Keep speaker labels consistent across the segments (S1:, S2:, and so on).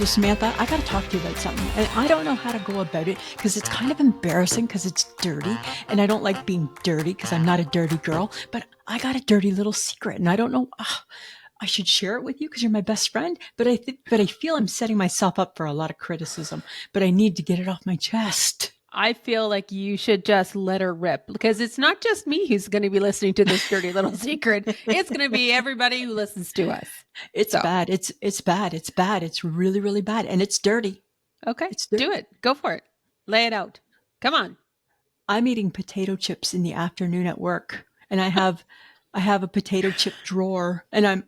S1: So Samantha, I got to talk to you about something. And I don't know how to go about it because it's kind of embarrassing because it's dirty. And I don't like being dirty because I'm not a dirty girl. But I got a dirty little secret. And I don't know. I should share it with you because you're my best friend. But I feel I'm setting myself up for a lot of criticism. But I need to get it off my chest.
S2: I feel like you should just let her rip because it's not just me who's going to be listening to this dirty little secret. It's going to be everybody who listens to us.
S1: It's bad. It's bad. It's bad. It's really, really bad. And it's dirty.
S2: Okay.
S1: It's dirty.
S2: Do it. Go for it. Lay it out. Come on.
S1: I'm eating potato chips in the afternoon at work. And I have a potato chip drawer. And I'm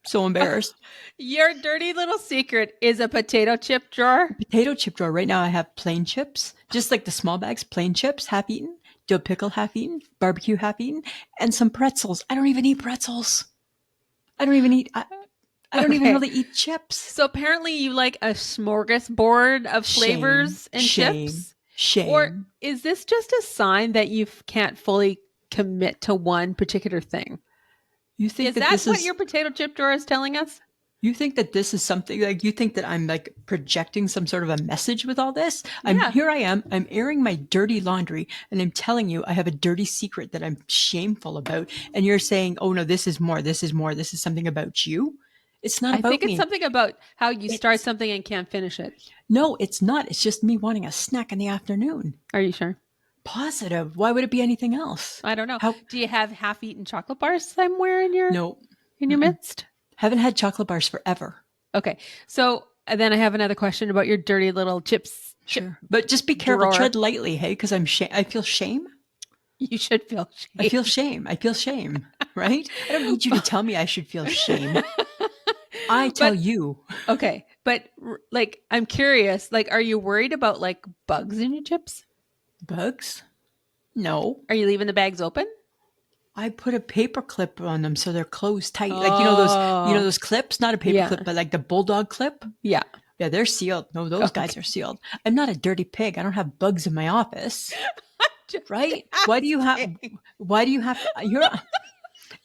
S1: so embarrassed.
S2: Your dirty little secret is a potato chip drawer?
S1: Potato chip drawer. Right now I have plain chips. Just like the small bags, plain chips, half eaten. Dill pickle, half eaten. Barbecue, half eaten. And some pretzels. I don't even eat pretzels. I don't even really eat chips.
S2: So apparently you like a smorgasbord of flavors and chips?
S1: Shame.
S2: Or is this just a sign that you can't fully commit to one particular thing?
S1: You think
S2: is that what your potato chip drawer is telling us?
S1: You think that this is something like you think that I'm like projecting some sort of a message with all this? Here I am. I'm airing my dirty laundry and I'm telling you I have a dirty secret that I'm shameful about. And you're saying, oh no, this is more. This is more. This is something about you. It's not about me. I
S2: think it's something about how you start something and can't finish it.
S1: No, it's not. It's just me wanting a snack in the afternoon.
S2: Are you sure?
S1: Positive. Why would it be anything else?
S2: I don't know. Do you have half-eaten chocolate bars somewhere in your midst?
S1: Haven't had chocolate bars forever.
S2: Okay. So then I have another question about your dirty little chips.
S1: Sure. But just be careful. Tread lightly, hey, because I feel shame.
S2: You should feel shame.
S1: I feel shame, right? I don't need you to tell me I should feel shame. I tell you.
S2: Okay. But like, I'm curious, like, are you worried about like bugs in your chips?
S1: Bugs? No.
S2: Are you leaving the bags open?
S1: I put a paper clip on them so they're closed tight. Like, those clips, not a paper clip, but like the bulldog clip.
S2: Yeah.
S1: Yeah, they're sealed. No, those guys are sealed. I'm not a dirty pig. I don't have bugs in my office. Right? Why do you have,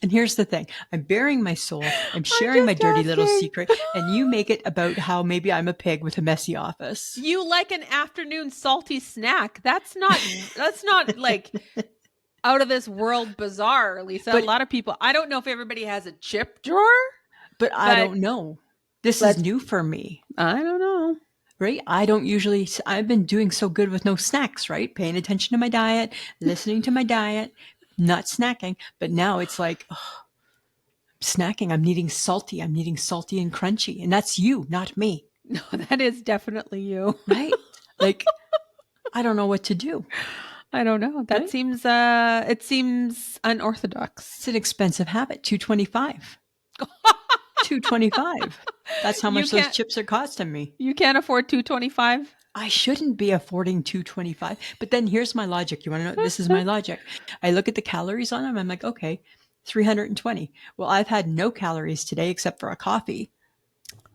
S1: and here's the thing. I'm bearing my soul. I'm sharing my dirty little secret. And you make it about how maybe I'm a pig with a messy office.
S2: You like an afternoon salty snack. That's not like out of this world bizarre, Lisa. A lot of people, I don't know if everybody has a chip drawer.
S1: But I don't know. This is new for me.
S2: I don't know.
S1: Right? I've been doing so good with no snacks, right? Paying attention to my diet, listening to my diet, not snacking. But now it's like, snacking. I'm needing salty and crunchy. And that's you, not me.
S2: No, that is definitely you.
S1: Right? Like, I don't know what to do.
S2: I don't know. That seems, it seems unorthodox.
S1: It's an expensive habit. $2.25. $2.25. That's how much those chips are costing me.
S2: You can't afford $2.25?
S1: I shouldn't be affording $2.25. But then here's my logic. You want to know? This is my logic. I look at the calories on them. I'm like, okay, 320. Well, I've had no calories today except for a coffee.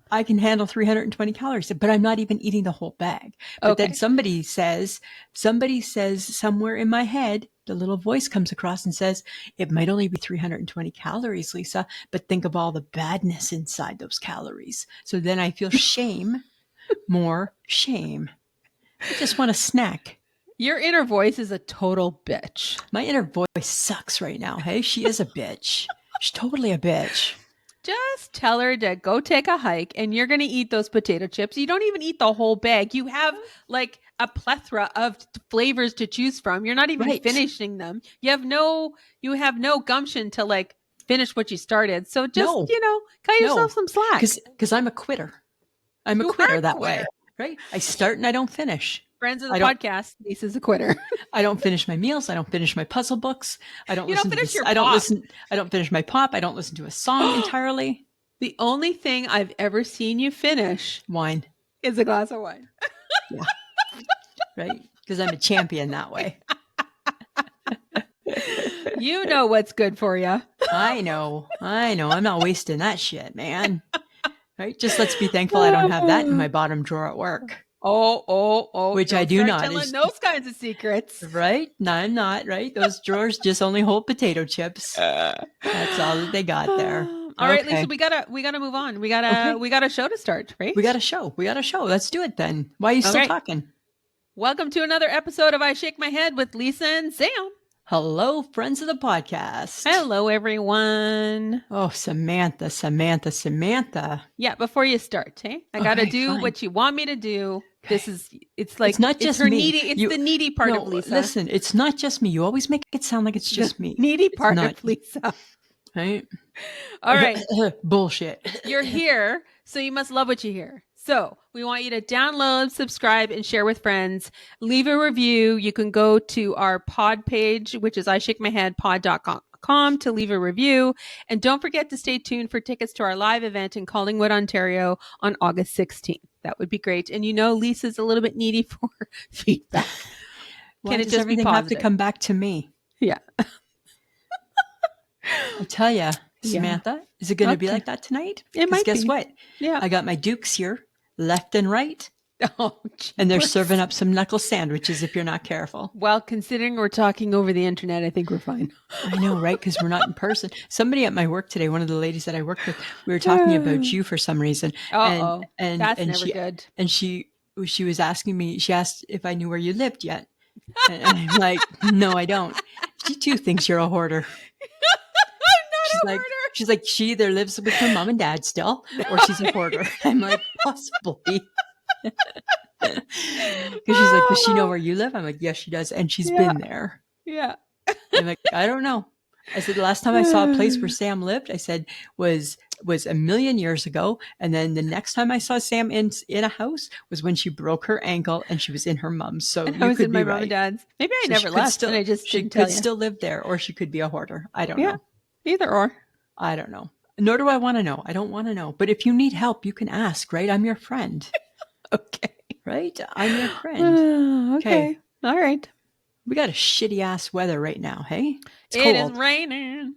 S1: I can handle 320 calories, but I'm not even eating the whole bag. But then somebody says somewhere in my head, the little voice comes across and says, it might only be 320 calories, Lisa, but think of all the badness inside those calories. So then I feel shame, more shame. I just want a snack.
S2: Your inner voice is a total bitch.
S1: My inner voice sucks right now. Hey, she is a bitch. She's totally a bitch.
S2: Just tell her to go take a hike and you're going to eat those potato chips. You don't even eat the whole bag. You have like a plethora of flavors to choose from. You're not even finishing them. You have no gumption to like finish what you started. So just, cut yourself some slack.
S1: Because I'm a quitter. I'm a quitter that way, right? I start and I don't finish.
S2: Friends of the podcast, Lisa's a quitter.
S1: I don't finish my meals. I don't finish my puzzle books. I don't finish my pop. I don't listen to a song entirely.
S2: The only thing I've ever seen you finish
S1: wine
S2: is a glass of wine.
S1: Yeah. Right? Because I'm a champion that way.
S2: You know what's good for you.
S1: I know. I'm not wasting that shit, man. Right? Just let's be thankful I don't have that in my bottom drawer at work.
S2: Which
S1: I do not.
S2: Telling those kinds of secrets.
S1: Right? No, I'm not, right? Those drawers just only hold potato chips. That's all that they got there.
S2: All right, Lisa,
S1: Okay.
S2: we gotta move on. We got
S1: Okay.
S2: a show to start,
S1: We got
S2: right?
S1: a show. We got a show. Let's do it then. Why are you still
S2: Okay.
S1: talking?
S2: Welcome to another episode of I Shake My Head with Lisa and Sam.
S1: Hello, friends of the podcast.
S2: Hello, everyone.
S1: Oh, Samantha.
S2: Yeah, before you start, hey, I gotta
S1: Okay,
S2: do
S1: fine.
S2: what you want me to do.
S1: Okay.
S2: It's
S1: It's
S2: like
S1: not
S2: it's
S1: just
S2: her
S1: me.
S2: needy. It's the needy part of
S1: No,
S2: Lisa.
S1: listen, it's not just me. You always make it sound like it's
S2: The
S1: just me.
S2: needy
S1: It's
S2: part
S1: not,
S2: of Lisa.
S1: right?
S2: All right.
S1: Bullshit.
S2: You're here, so you must love what you hear. So we want you to download, subscribe, and share with friends. Leave a review. You can go to our pod page, which is ishakemyheadpod.com to leave a review. And don't forget to stay tuned for tickets to our live event in Collingwood, Ontario on August 16th. That would be great. And you know, Lisa's a little bit needy for feedback.
S1: Why
S2: Can it
S1: does
S2: just be
S1: everything have to
S2: positive?
S1: come back to me?
S2: Yeah.
S1: I tell ya,
S2: Yeah.
S1: Samantha, is it going to be
S2: Okay.
S1: like that tonight?
S2: It
S1: Because
S2: might
S1: guess
S2: be.
S1: what?
S2: Yeah.
S1: I got my dukes here, left and right,
S2: Oh,
S1: and they're
S2: jeepers.
S1: serving up some knuckle sandwiches if you're not careful.
S2: Well, considering we're talking over the internet, I think we're fine.
S1: I know, right? Because we're not in person. Somebody at my work today, one of the ladies that I worked with, we were talking about you for some reason, and
S2: Uh-oh.
S1: and
S2: That's
S1: and
S2: never
S1: she
S2: good.
S1: and she was asking me. She asked if I knew where you lived yet, and I'm like, no, I don't. She too thinks you're a hoarder.
S2: I'm not a hoarder.
S1: She's like, she either lives with her mom and dad still, or she's a hoarder. I'm like, possibly. Because she's like, does she know
S2: Oh,
S1: where you live? I'm like, yes, she does, and she's
S2: yeah,
S1: been there.
S2: yeah.
S1: I'm like, I don't know. I said the last time I saw a place where Sam lived, I said was a million years ago, and then the next time I saw Sam in a house was when she broke her ankle and she was in her mom's. So
S2: And I
S1: you
S2: was
S1: could
S2: in
S1: be
S2: my mom and
S1: right.
S2: dad's. Maybe I
S1: So
S2: never left and I just
S1: she
S2: didn't tell
S1: could
S2: you.
S1: still live there, or she could be a hoarder. I don't
S2: Yeah,
S1: know.
S2: either or.
S1: I don't know. Nor do I want to know. I don't want to know. But if you need help, you can ask, right? I'm your friend,
S2: Okay.
S1: right? I'm your friend. Okay.
S2: Okay. All right.
S1: We got a shitty ass weather right now. Hey, it's
S2: It is
S1: cold,
S2: raining.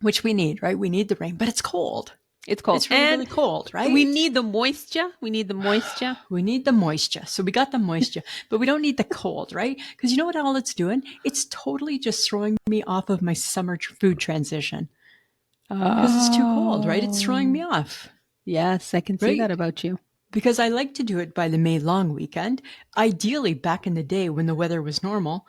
S1: which we need, right? We need the rain, but it's cold.
S2: It's cold.
S1: It's really,
S2: And
S1: really cold,
S2: we
S1: right?
S2: need the moisture. We need the moisture.
S1: We need the moisture. So we got the moisture, but we don't need the cold, right? Because you know what all it's doing? It's totally just throwing me off of my summer food transition because it's too cold, right? It's throwing me
S2: Oh.
S1: off,
S2: Yes, I can see that
S1: right?
S2: about you.
S1: Because I like to do it by the May long weekend. Ideally, back in the day when the weather was normal,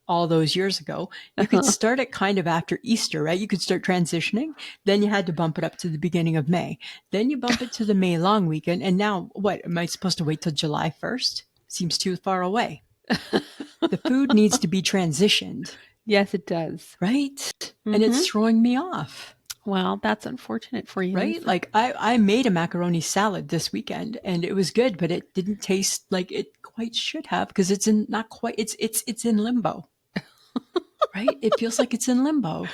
S1: all those years ago, you could start it kind of after Easter, right? You could start transitioning. Then you had to bump it up to the beginning of May. Then you bump it to the May long weekend. And now, what? Am I supposed to wait till July 1st? Seems too far away. The food needs to be transitioned,
S2: Yes, it does.
S1: right? And
S2: Mm-hmm.
S1: it's throwing me off.
S2: Well, that's unfortunate for you,
S1: Right?
S2: Lisa.
S1: Like I made a macaroni salad this weekend and it was good, but it didn't taste like it quite should have because it's in not quite it's in limbo. Right? It feels like it's in limbo.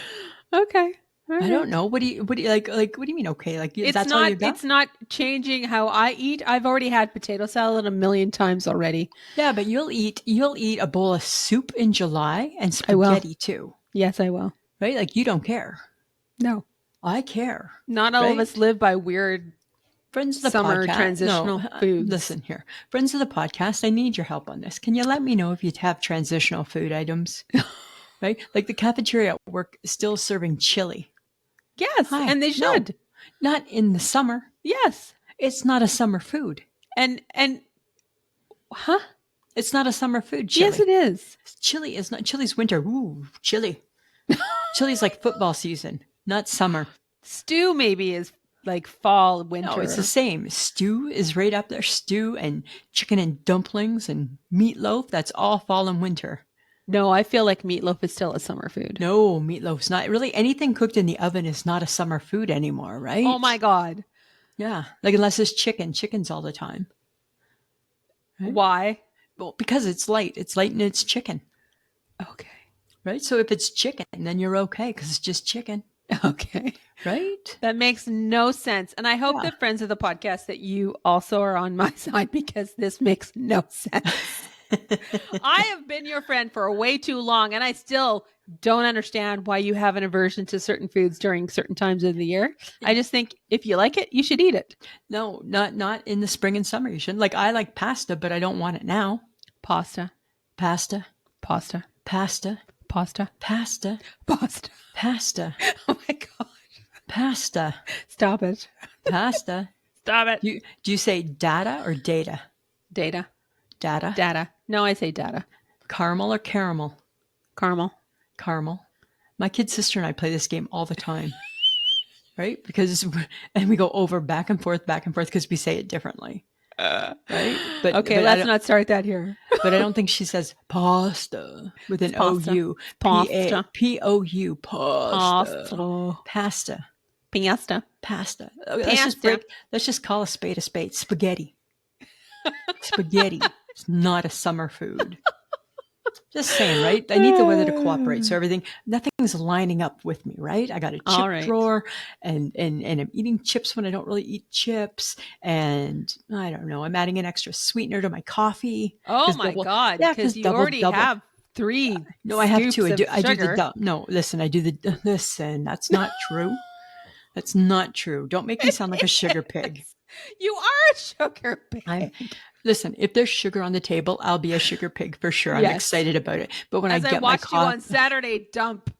S2: Okay. All
S1: I
S2: right.
S1: don't know. What do you like what do you mean okay? Like
S2: It's
S1: that's all
S2: not
S1: you got?
S2: it's not changing how I eat. I've already had potato salad a million times already.
S1: Yeah, but you'll eat a bowl of soup in July and
S2: I will.
S1: spaghetti too.
S2: Yes, I will.
S1: Right? Like you don't care.
S2: No.
S1: I care.
S2: Not all of
S1: Right?
S2: us live by weird
S1: Friends of the
S2: summer
S1: podcast. No,
S2: transitional foods.
S1: listen here. Friends of the podcast, I need your help on this. Can you let me know if you have transitional food items? Right? Like the cafeteria at work is still serving chili.
S2: Yes,
S1: Hi.
S2: and they
S1: No,
S2: should.
S1: not in the summer.
S2: Yes.
S1: It's not a summer food.
S2: And huh?
S1: It's not a summer food, chili.
S2: Yes, it is.
S1: Chili is not, chili's winter. Ooh, chili. Chili's like football season, not summer.
S2: Stew maybe is like fall, winter.
S1: No, it's the same. Stew is right up there. Stew and chicken and dumplings and meatloaf, that's all fall and winter.
S2: No, I feel like meatloaf is still a summer food.
S1: No, meatloaf's not. Really, anything cooked in the oven is not a summer food anymore, right?
S2: Oh my God.
S1: Yeah. Like unless it's chicken. Chicken's all the time. Right?
S2: Why?
S1: Well, because it's light. It's light and it's chicken.
S2: Okay.
S1: Right? So if it's chicken, then you're okay because it's just chicken.
S2: Okay.
S1: Right?
S2: That makes no sense. And I hope
S1: Yeah.
S2: that friends of the podcast that you also are on my side because this makes no sense. I have been your friend for way too long and I still don't understand why you have an aversion to certain foods during certain times of the year. I just think if you like it, you should eat it.
S1: No, not in the spring and summer. You shouldn't. Like I like pasta, but I don't want it now.
S2: Pasta.
S1: Pasta.
S2: Pasta.
S1: Pasta.
S2: Pasta.
S1: Pasta.
S2: Pasta.
S1: Pasta.
S2: Oh my God.
S1: Pasta.
S2: Stop it.
S1: Pasta.
S2: Stop it.
S1: Do you say data or data?
S2: Data.
S1: Data.
S2: Data. No, I say data.
S1: Caramel or caramel?
S2: Caramel.
S1: Caramel. My kid sister and I play this game all the time. Right? And we go over back and forth because we say it differently. Right?
S2: Okay, let's not start that here.
S1: But I don't think she says pasta with an
S2: Pasta.
S1: O-U.
S2: Pasta.
S1: P-O-U. Pasta.
S2: Pasta.
S1: Pasta.
S2: Pasta.
S1: Pasta.
S2: Pasta.
S1: Let's just call a spade a spade. Spaghetti. Spaghetti. It's not a summer food. Just saying, right? I need the weather to cooperate. So nothing's lining up with me, right? I got a chip drawer and I'm eating chips when I don't really eat chips. And I don't know, I'm adding an extra sweetener to my coffee.
S2: Oh my God.
S1: Yeah,
S2: because you already have 3
S1: No, I have 2. I do
S2: sugar.
S1: Listen, that's not true. That's not true. Don't make me sound like a sugar pig.
S2: You are a sugar pig.
S1: Listen, if there's sugar on the table, I'll be a sugar pig for sure. I'm excited about it. But when I
S2: watched you on Saturday dump,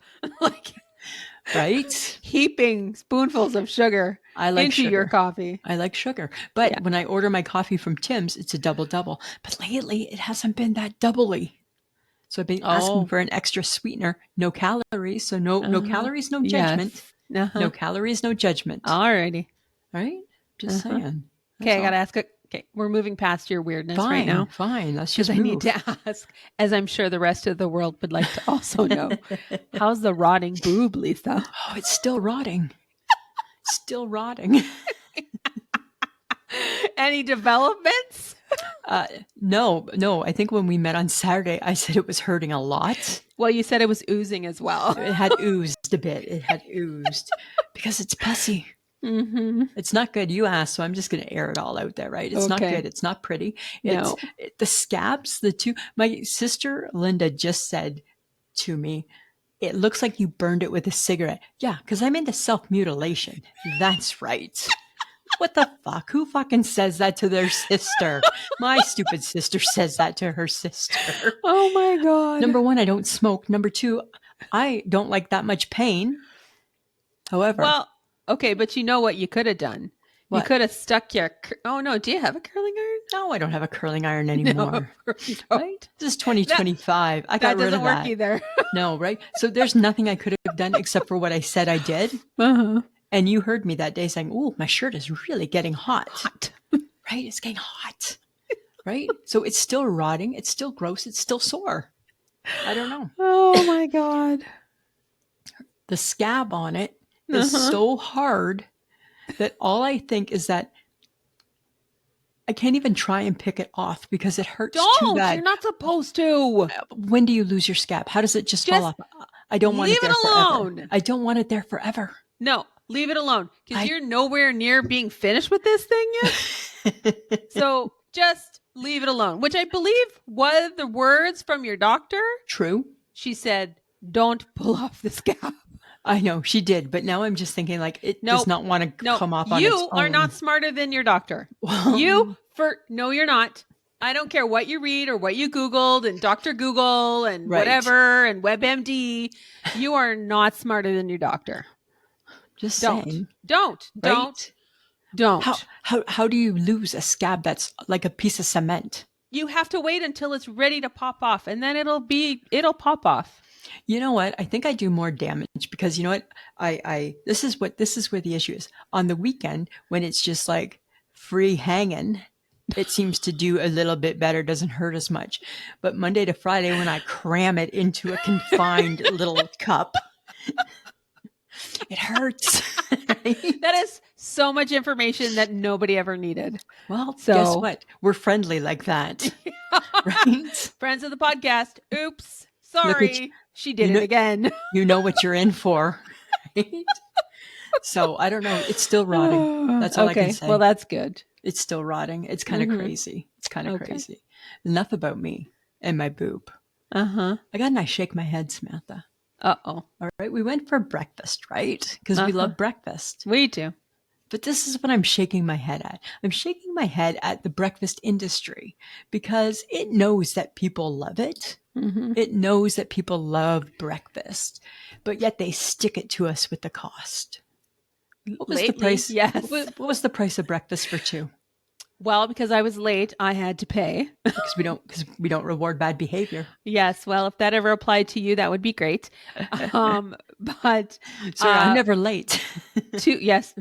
S1: right,
S2: heaping spoonfuls of sugar into your coffee.
S1: I like sugar. But when I order my coffee from Tim's, it's a double. But lately, it hasn't been that doubly. So I've been asking for an extra sweetener. No calories. So no calories, no judgment. Yes. No calories, no judgment.
S2: Alrighty.
S1: Right? Just saying.
S2: Okay, I got to ask it. Okay, we're moving past your weirdness right now.
S1: Fine. Let's just
S2: move. I need to ask, as I'm sure the rest of the world would like to also know, how's the rotting boob, Lisa?
S1: Oh, it's still rotting. Still rotting.
S2: Any developments?
S1: No. I think when we met on Saturday, I said it was hurting a lot.
S2: Well, you said it was oozing as well.
S1: It had oozed a bit. Because it's pussy. Mm-hmm. It's not good. You asked, so I'm just going to air it all out there, right? It's not good. It's not pretty. The scabs, my sister Linda just said to me, it looks like you burned it with a cigarette. Yeah, because I'm into self-mutilation. That's right. What the fuck? Who fucking says that to their sister? My stupid sister says that to her sister.
S2: Oh my God.
S1: Number 1, I don't smoke. Number 2, I don't like that much pain. However.
S2: Well, okay, but you know what you could have done? What? You could have stuck your... Oh, no. Do you have a curling iron?
S1: No, I don't have a curling iron anymore. No, right? This is 2025. I got rid of that.
S2: That doesn't work either.
S1: No, right? So there's nothing I could have done except for what I said I did. Uh-huh. And you heard me that day saying, "Ooh, my shirt is really getting hot." Right? It's getting hot. Right? So it's still rotting. It's still gross. It's still sore. I don't know.
S2: Oh my God.
S1: The scab on it is so hard that all I think is that I can't even try and pick it off because it hurts too bad.
S2: You're not supposed to.
S1: When do you lose your scab? How does it just fall off? I don't want it there forever. I don't want it there forever.
S2: No, leave it alone because you're nowhere near being finished with this thing yet. So just leave it alone, which I believe was the words from your doctor.
S1: True.
S2: She said, "Don't pull off the scab."
S1: I know she did, but now I'm just thinking like it does not want to come off on its own.
S2: You are not smarter than your doctor. No, you're not. I don't care what you read or what you Googled and Dr. Google and whatever and WebMD. You are not smarter than your doctor.
S1: Just saying.
S2: Don't.
S1: How do you lose a scab that's like a piece of cement?
S2: You have to wait until it's ready to pop off, and then it'll pop off.
S1: You know what? I think I do more damage because you know what? This is where the issue is. On the weekend, when it's just like free hanging, it seems to do a little bit better, doesn't hurt as much. But Monday to Friday, when I cram it into a confined little cup, it hurts.
S2: That is so much information that nobody ever needed.
S1: Well, guess what? We're friendly like that. Right?
S2: Friends of the podcast. Oops. Sorry. She did it again.
S1: You know what you're in for. Right? So I don't know. It's still rotting. That's all I can say.
S2: Well, that's good.
S1: It's still rotting. It's kind of crazy. It's kind of crazy. Enough about me and my boob. I got a nice shake my head, Samantha.
S2: Uh-oh.
S1: All right. We went for breakfast, right? Because we love breakfast.
S2: We do.
S1: But this is what I'm shaking my head at. I'm shaking my head at the breakfast industry because it knows that people love it. Mm-hmm. It knows that people love breakfast, but yet they stick it to us with the cost. What was the
S2: lately,
S1: price?
S2: yes.
S1: What was the price of breakfast for two?
S2: Well, because I was late, I had to pay.
S1: Because we don't reward bad behavior.
S2: Yes. Well, if that ever applied to you, that would be great. But
S1: Sorry, I'm never late.
S2: yes,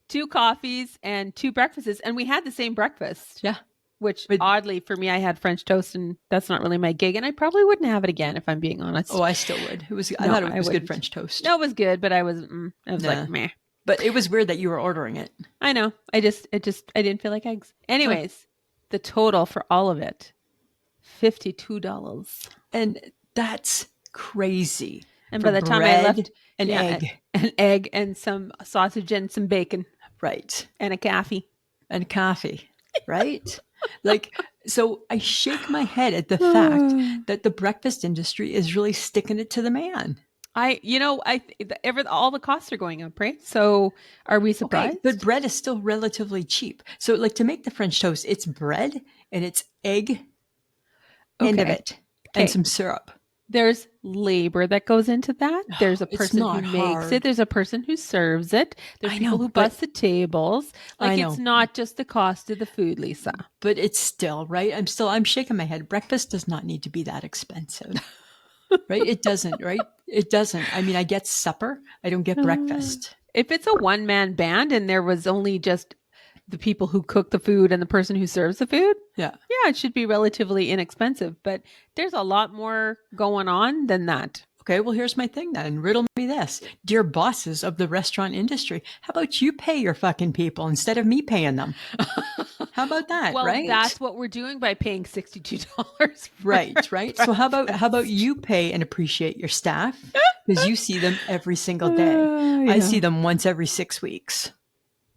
S2: two coffees and two breakfasts, and we had the same breakfast.
S1: Yeah.
S2: Which
S1: But
S2: oddly for me, I had French toast, and that's not really my gig, and I probably wouldn't have it again if I'm being honest.
S1: oh, I still would. I
S2: No,
S1: thought it
S2: I
S1: was good
S2: wouldn't.
S1: French toast.
S2: No, it was good, but I was
S1: Nah.
S2: like meh.
S1: But it was weird that you were ordering it.
S2: I know. I didn't feel like eggs. Anyways, the total for all of it, $52.
S1: And that's crazy.
S2: And
S1: For
S2: by the time I
S1: bread
S2: left,
S1: and
S2: yeah,
S1: egg.
S2: an egg and some sausage and some bacon
S1: Right.
S2: and a coffee.
S1: And coffee. Right? Like, so I shake my head at the fact that the breakfast industry is really sticking it to the man.
S2: All the costs are going up, right? So are we surprised?
S1: Okay, but bread is still relatively cheap. So, like, to make the French toast, it's bread and it's egg, end of it, and some syrup.
S2: There's labor that goes into that. There's a person who makes it. There's a person who serves it. There's people who bust the tables. Like, it's not just the cost of the food, Lisa.
S1: But it's still, right? I'm shaking my head. Breakfast does not need to be that expensive. Right? It doesn't, right? It doesn't. I mean, I get supper. I don't get breakfast.
S2: If it's a one-man band and there was only just the people who cook the food and the person who serves the food,
S1: yeah,
S2: it should be relatively inexpensive. But there's a lot more going on than that.
S1: Okay, well, here's my thing then. Riddle me this. Dear bosses of the restaurant industry, how about you pay your fucking people instead of me paying them? How about that,
S2: well,
S1: right?
S2: That's what we're doing by paying $62.
S1: Right. So how about you pay and appreciate your staff? Because you see them every single day. I see them once every 6 weeks.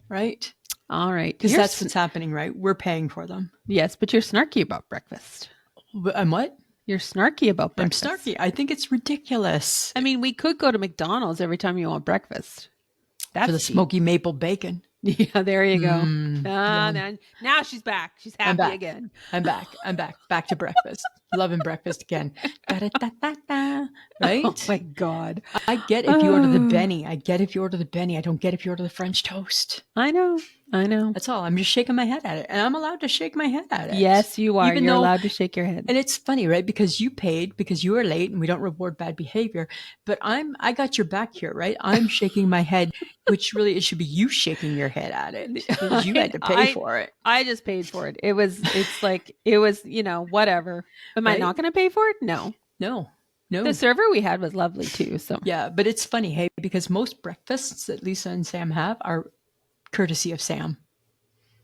S1: Right?
S2: All right.
S1: Because that's what's happening, right? We're paying for them.
S2: Yes, but you're snarky about breakfast.
S1: I'm what?
S2: You're snarky about breakfast.
S1: I'm snarky. I think it's ridiculous.
S2: I mean, we could go to McDonald's every time you want breakfast.
S1: That's for the smoky maple bacon.
S2: Yeah, there you go. Now she's back. She's happy again.
S1: I'm back. Back to breakfast. Loving breakfast again. Right?
S2: Oh my God.
S1: I get if you order the Benny. I don't get if you order the French toast.
S2: I know.
S1: That's all. I'm just shaking my head at it. And I'm allowed to shake my head at it.
S2: Yes, you are. You're allowed to shake your head.
S1: And it's funny, right? Because you paid, because you were late and we don't reward bad behavior. But I got your back here, right? I'm shaking my head, which really it should be you shaking your head at it. Because you had to pay for it.
S2: I just paid for it. It was whatever. Am I not going to pay for it? No. The server we had was lovely too. So
S1: yeah, but it's funny, hey, because most breakfasts that Lisa and Sam have are courtesy of Sam.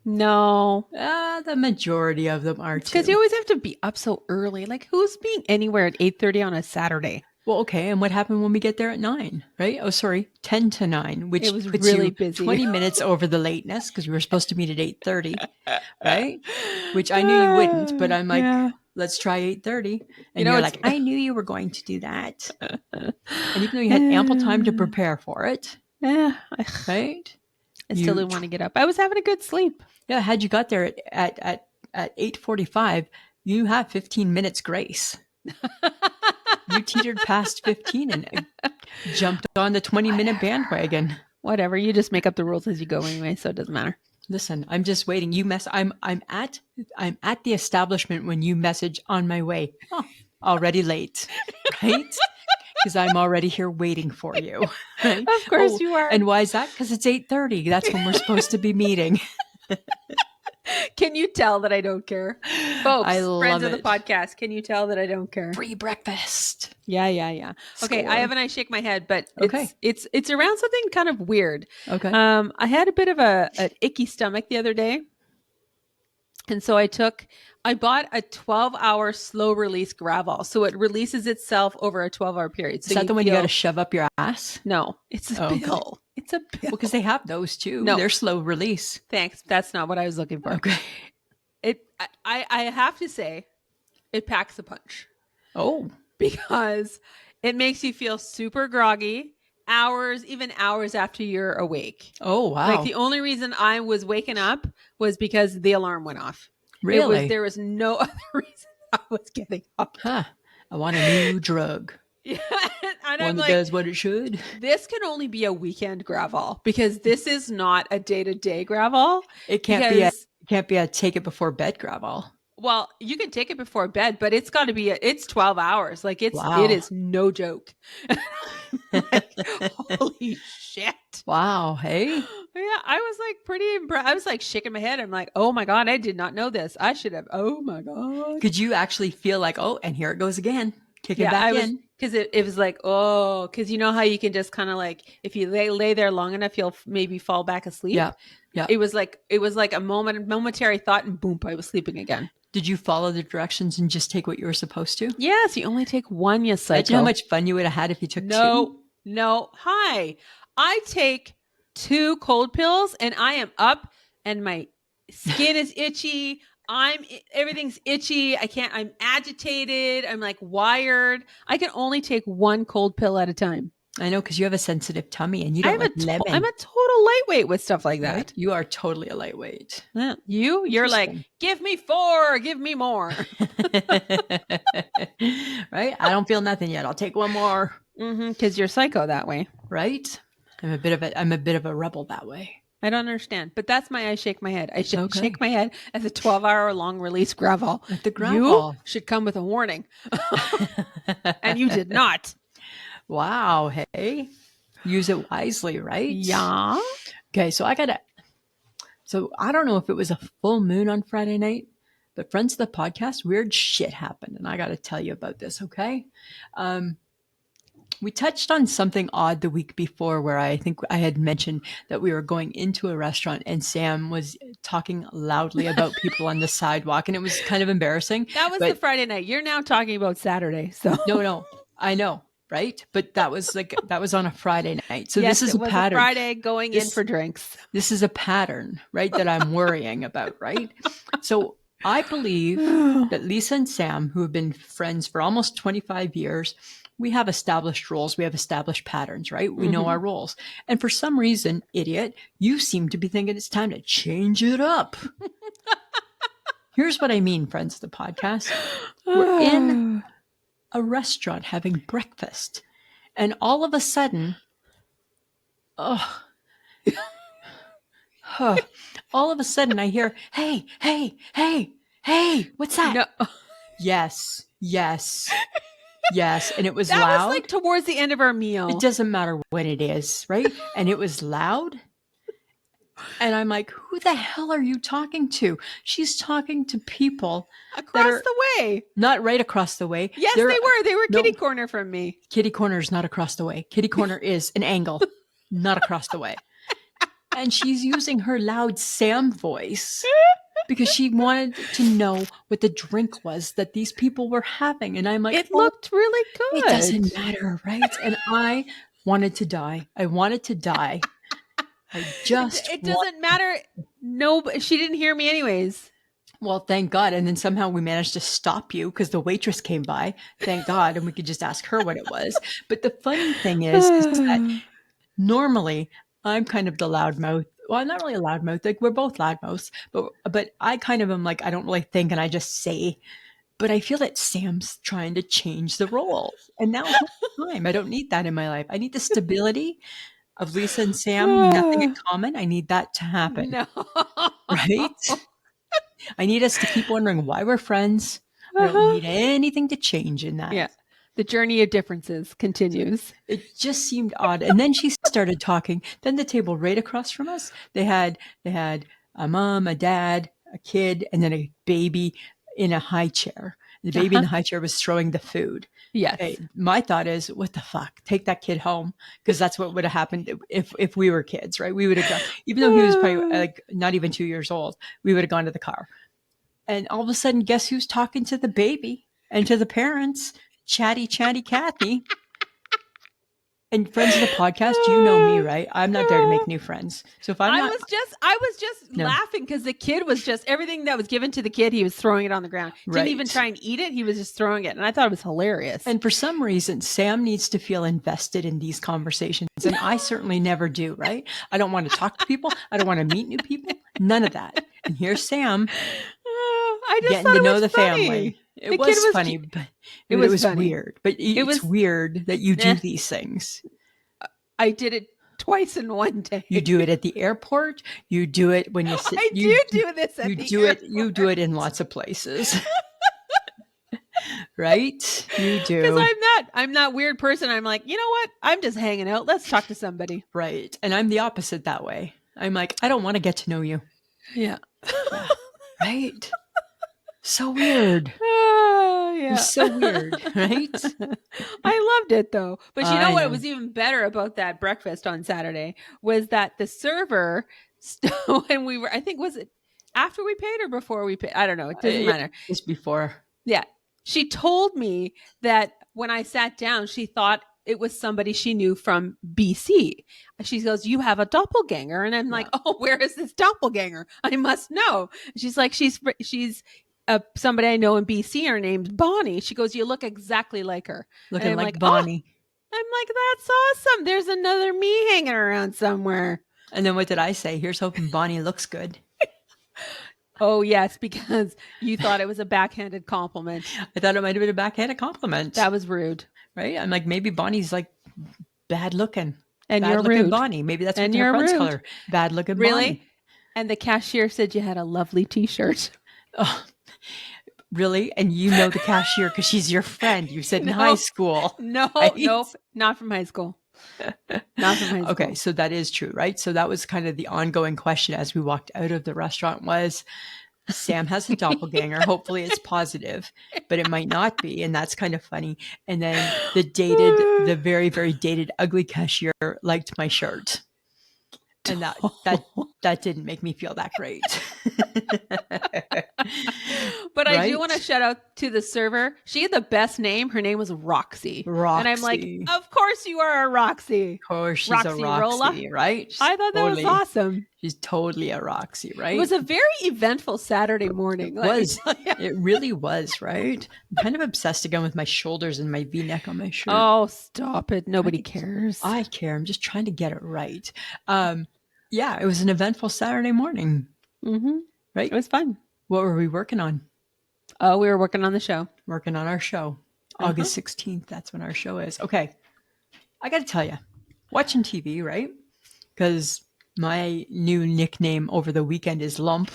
S2: No.
S1: The majority of them are too.
S2: Because you always have to be up so early. Like, who's being anywhere at 8:30 on a Saturday?
S1: Well, okay, and what happened when we get there at 9, right? Oh, sorry, 10 to 9, which
S2: it was
S1: puts
S2: really
S1: you
S2: busy.
S1: 20 minutes over the lateness because we were supposed to meet at 8:30, right? Which I knew you wouldn't, but I'm like, let's try 8:30. And you're like, I knew you were going to do that. And even though you had ample time to prepare for it, right?
S2: I still didn't want to get up. I was having a good sleep.
S1: Yeah, had you got there at 8:45, you have 15 minutes grace. You teetered past 15 and jumped on the 20-minute bandwagon.
S2: Whatever, you just make up the rules as you go anyway, so it doesn't matter.
S1: Listen, I'm just waiting. I'm at the establishment when you message on my way. Oh, already late, right? Because I'm already here waiting for you. Right?
S2: Of course you are.
S1: And why is that? Because it's 8:30. That's when we're supposed to be meeting.
S2: Can you tell that I don't care? Folks, friends of the podcast, can you tell that I don't care?
S1: Free breakfast.
S2: Yeah. Okay, I shake my head, but it's around something kind of weird.
S1: Okay.
S2: I had a bit of an icky stomach the other day. And so I bought a 12-hour slow release Gravol. So it releases itself over a 12-hour period. So
S1: is that the one you got to shove up your ass?
S2: No, it's a pill. It's a pill.
S1: Well, because they have those too.
S2: No.
S1: They're slow release.
S2: Thanks. That's not what I was looking for.
S1: Okay.
S2: I have to say, it packs a punch.
S1: Oh.
S2: Because it makes you feel super groggy even hours after you're awake.
S1: Oh, wow.
S2: Like, the only reason I was waking up was because the alarm went off.
S1: Really?
S2: There was no other reason I was getting up.
S1: Huh. I want a new drug.
S2: Yeah. And I'm
S1: One that
S2: like,
S1: does what it should.
S2: this can only be a weekend gravel because this is not a day-to-day gravel.
S1: It
S2: Because
S1: can't be a take it before bed gravel.
S2: well, you can take it before bed, but it's got to be it's 12 hours. Like it
S1: Wow.
S2: is no joke. Like, holy shit.
S1: Wow. Hey,
S2: Yeah, I was like pretty impressed. I was like shaking my head. I'm like, oh my God, I did not know this. I should have. Oh my God.
S1: could you actually feel like, oh, and here it goes again. Kick it
S2: Yeah,
S1: back
S2: I was
S1: in.
S2: because it was like, oh, because you know how you can just kind of like if you lay there long enough, you'll maybe fall back asleep.
S1: Yeah. Yeah.
S2: It was like a momentary thought, and boom, I was sleeping again.
S1: Did you follow the directions and just take what you were supposed to?
S2: Yes, you only take one, you
S1: Imagine how
S2: psycho.
S1: much fun you would have had if you took two.
S2: No, no. Hi. I take 2 cold pills and I am up and my skin is itchy. Everything's itchy. I'm agitated. I'm like wired. I can only take 1 cold pill at a time.
S1: I know because you have a sensitive tummy and you don't like
S2: I'm
S1: lemon,
S2: a total lightweight with stuff like
S1: right?
S2: that.
S1: You are totally a lightweight.
S2: Yeah. You're like,
S1: Interesting.
S2: give me 4, give me more.
S1: Right? I don't feel nothing yet. I'll take one more.
S2: Because you're psycho that way.
S1: Right? I'm a bit of a rebel that way.
S2: I don't understand, but that's my I shake my head. I
S1: Okay.
S2: shake my head as a 12-hour long release gravel.
S1: At the
S2: You
S1: gravel.
S2: should come with a warning. And you did not.
S1: Wow. Hey, use it wisely, right?
S2: Yeah.
S1: Okay. So I don't know if it was a full moon on Friday night, but friends of the podcast, weird shit happened. And I got to tell you about this. Okay. We touched on something odd the week before where I think I had mentioned that we were going into a restaurant and Sam was talking loudly about people on the sidewalk and it was kind of embarrassing.
S2: That was the
S1: But
S2: Friday night. You're now talking about Saturday. So
S1: no, I know, right? But that was on a Friday night. So this
S2: yes,
S1: is
S2: it
S1: a
S2: was a
S1: pattern.
S2: Friday going in for drinks.
S1: This is a pattern, right? That I'm worrying about, right? So I believe that Lisa and Sam, who have been friends for almost 25 years, we have established roles. We have established patterns, right? We know our roles. And for some reason, idiot, you seem to be thinking it's time to change it up. Here's what I mean, friends of the podcast. We're in a restaurant having breakfast. And all of a sudden, oh, all of a sudden I hear, hey, hey, hey, hey, what's that?
S2: No.
S1: Yes, yes, yes. And it was
S2: That
S1: loud.
S2: was like towards the end of our meal.
S1: It doesn't matter when it is, right? And it was loud. And I'm like, who the hell are you talking to? She's talking to people that
S2: Across
S1: are
S2: the way.
S1: not right across the way.
S2: Yes, they were. They were
S1: no,
S2: kitty corner from me.
S1: Kitty corner is not across the way. Kitty corner is an angle, not across the way. And she's using her loud Sam voice because she wanted to know what the drink was that these people were having. And I'm like,
S2: It looked really good.
S1: it doesn't matter, right? And I wanted to die. I wanted to die.
S2: It doesn't matter. No, she didn't hear me anyways.
S1: Well, thank God. And then somehow we managed to stop you because the waitress came by. Thank God. And we could just ask her what it was. But the funny thing is that normally I'm kind of the loudmouth. Well, I'm not really a loudmouth. Like we're both loudmouths, but I kind of am like I don't really think and I just say. But I feel that Sam's trying to change the roles, and now is not the time. I don't need that in my life. I need the stability of Lisa and Sam. Nothing in common. I need that to happen,
S2: No.
S1: right? I need us to keep wondering why we're friends. I don't need anything to change in that.
S2: Yeah. The journey of differences continues.
S1: It just seemed odd. And then she started talking. Then the table right across from us, they had a mom, a dad, a kid, and then a baby in a high chair. The baby in the high chair was throwing the food.
S2: Yes.
S1: Okay, my thought is, what the fuck? Take that kid home because that's what would have happened if we were kids, right? We would have gone, even though he was probably like not even 2 years old, we would have gone to the car. And all of a sudden, guess who's talking to the baby and to the parents? Chatty Cathy. And friends of the podcast, you know me, right? I'm not there to make new friends. So if
S2: I was just laughing because the kid was just everything that was given to the kid, he was throwing it on the ground. Didn't even try and eat it. He was just throwing it. And I thought it was hilarious.
S1: And for some reason, Sam needs to feel invested in these conversations. And I certainly never do, right? I don't want to talk to people. I don't want to meet new people. None of that. And here's Sam
S2: I just
S1: getting to know the
S2: funny.
S1: family. It
S2: The kid
S1: was
S2: was
S1: funny,
S2: cute.
S1: but
S2: It
S1: it
S2: was
S1: was
S2: funny.
S1: weird. But
S2: It
S1: it's
S2: was
S1: weird that you
S2: eh,
S1: do these things.
S2: I did it twice in one
S1: You
S2: day.
S1: do it at the airport. You do it when you sit.
S2: I do this at
S1: You
S2: the
S1: do it. You do
S2: airport.
S1: it in lots of places, right? You
S2: Because
S1: do.
S2: I'm that weird person. I'm like, you know what? I'm just hanging out. Let's talk to somebody.
S1: Right. And I'm the opposite that way. I'm like, I don't want to get to know you.
S2: Yeah.
S1: Yeah. Right. So weird. You're
S2: Yeah.
S1: so weird, right?
S2: I loved it though. But you know
S1: I
S2: what
S1: know.
S2: was even better about that breakfast on Saturday was that the server, when we were, I think, was it after we paid or before we paid? I don't know. It doesn't
S1: Yeah,
S2: matter.
S1: just before.
S2: Yeah. She told me that when I sat down, she thought it was somebody she knew from BC. She goes, "You have a doppelganger." And I'm like,
S1: Yeah.
S2: "Oh, where is this doppelganger? I must know." She's like, she's somebody I know in BC. Her name's Bonnie. She goes, "You look exactly like her." And
S1: Looking
S2: I'm
S1: like
S2: like, "Oh,
S1: Bonnie.
S2: I'm like, that's awesome. There's another me hanging around somewhere."
S1: And then what did I say? Here's hoping Bonnie looks good.
S2: Oh, yes, because you thought it was a backhanded compliment.
S1: I thought it might have been a backhanded compliment,
S2: That was rude.
S1: right? I'm like, maybe Bonnie's like bad looking.
S2: And
S1: Bad
S2: you're
S1: looking
S2: rude.
S1: Bonnie. Maybe that's what
S2: And
S1: her
S2: you're
S1: friends call
S2: rude.
S1: her. Bad looking
S2: Really?
S1: Bonnie.
S2: And the cashier said you had a lovely t-shirt.
S1: Oh, really? And you know the cashier because she's your friend. You said in high
S2: No,
S1: school,
S2: no,
S1: right?
S2: nope. Not from high school. Not from high
S1: Okay,
S2: school.
S1: so that is true, right? So that was kind of the ongoing question as we walked out of the restaurant was Sam has a doppelganger. Hopefully it's positive, but it might not be. And that's kind of funny. And then the very, very dated, ugly cashier liked my shirt. And that didn't make me feel that great.
S2: But I do want to
S1: Right?
S2: shout out to the server. She had the best name. Her name was Roxy. And I'm like,
S1: Roxy.
S2: of course you are a Roxy.
S1: Of course, she's a
S2: Roxy Rolla.
S1: Roxy, right?
S2: I thought that was awesome.
S1: She's totally a Roxy,
S2: It
S1: right?
S2: was a very eventful Saturday morning, let me
S1: Was.
S2: tell you.
S1: It really was, right? I'm kind of obsessed again with my shoulders and my V-neck on my shirt.
S2: Oh, stop it. Nobody
S1: Right?
S2: cares.
S1: I care. I'm just trying to get it right. Yeah, it was an eventful Saturday morning,
S2: Mm-hmm. It
S1: right?
S2: was fun.
S1: What were we working on?
S2: Oh, we were working on the show.
S1: Working on our show.
S2: Uh-huh.
S1: August 16th, that's when our show is. Okay. I got to tell you, watching TV, right? Because my new nickname over the weekend is Lump.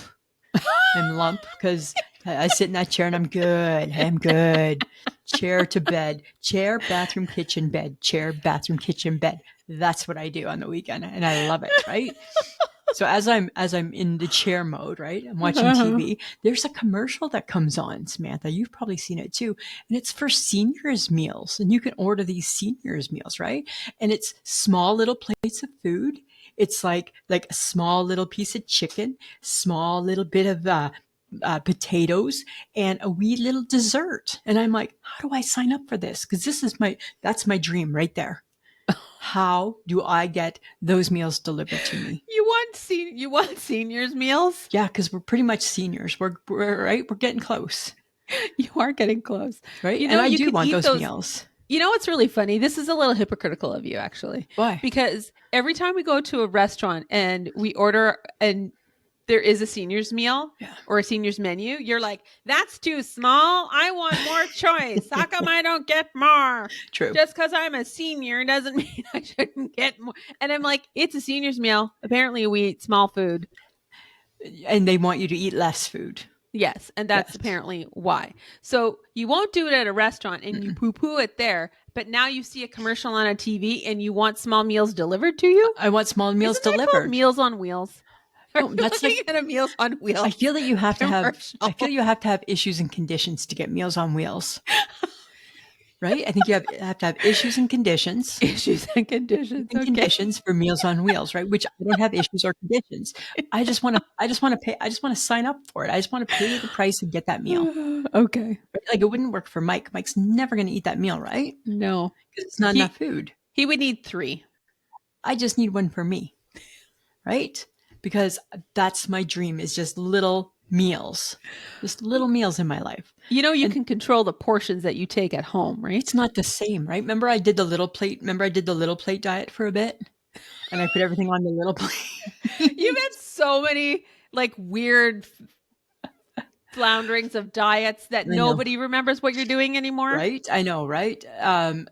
S1: I'm Lump because I sit in that chair and I'm good. I'm good. Chair to bed, chair, bathroom, kitchen, bed, chair, bathroom, kitchen, bed. That's what I do on the weekend, and I love it. Right. So as I'm in the chair mode, right? I'm watching
S2: Uh-huh.
S1: TV. There's a commercial that comes on, Samantha. You've probably seen it too, and it's for seniors meals, and you can order these seniors meals, right? And it's small little plates of food. It's like a small little piece of chicken, small little bit of potatoes, and a wee little dessert. And I'm like, how do I sign up for this? Because that's my dream right there. How do I get those meals delivered to me?
S2: You want seniors meals?
S1: Yeah, because we're pretty much seniors. We're right. We're getting close,
S2: You are getting close.
S1: right?
S2: You
S1: And
S2: know,
S1: I
S2: you
S1: do
S2: can
S1: want
S2: eat
S1: those
S2: those.
S1: meals.
S2: You know what's really funny? This is a little hypocritical of you, actually,
S1: Why?
S2: because every time we go to a restaurant and we order and there is a seniors meal
S1: Yeah,
S2: or a seniors menu, you're like, that's too small. I want more choice. How come I don't get more?
S1: true.
S2: Just because I'm a senior doesn't mean I shouldn't get more. And I'm like, it's a seniors meal. Apparently, we eat small food.
S1: And they want you to eat less food.
S2: Yes, and that's
S1: Yes.
S2: apparently why. So you won't do it at a restaurant and you
S1: Mm-mm.
S2: poo poo it there, but now you see a commercial on a TV and you want small meals delivered to you?
S1: I want small meals
S2: Isn't that called
S1: delivered.
S2: Meals on Wheels? Are
S1: No,
S2: you
S1: that's
S2: looking
S1: like
S2: at a Meals on
S1: I
S2: Wheels
S1: feel that you have to have. I feel
S2: commercial?
S1: you have to have issues and conditions to get Meals on Wheels, right? I think you have to have issues and conditions.
S2: Issues and conditions. Okay.
S1: Conditions for Meals on Wheels, right? Which I don't have issues or conditions. I just want to pay. I just want to sign up for it. I just want to pay the price and get that meal.
S2: Okay.
S1: Right? Like it wouldn't work for Mike. Mike's never going to eat that meal, right?
S2: No.
S1: Because it's not enough
S2: He
S1: food.
S2: he would need 3.
S1: I just need one for me, right? Because that's my dream is just little meals in my life.
S2: You know you
S1: And
S2: can control the portions that you take at home,
S1: it's
S2: right?
S1: not the same, right? Remember I did the little plate diet for a bit and I put everything on the little
S2: You've
S1: plate.
S2: had so many like weird flounderings of diets that
S1: I know.
S2: nobody remembers what you're doing anymore.
S1: Right? I know, right?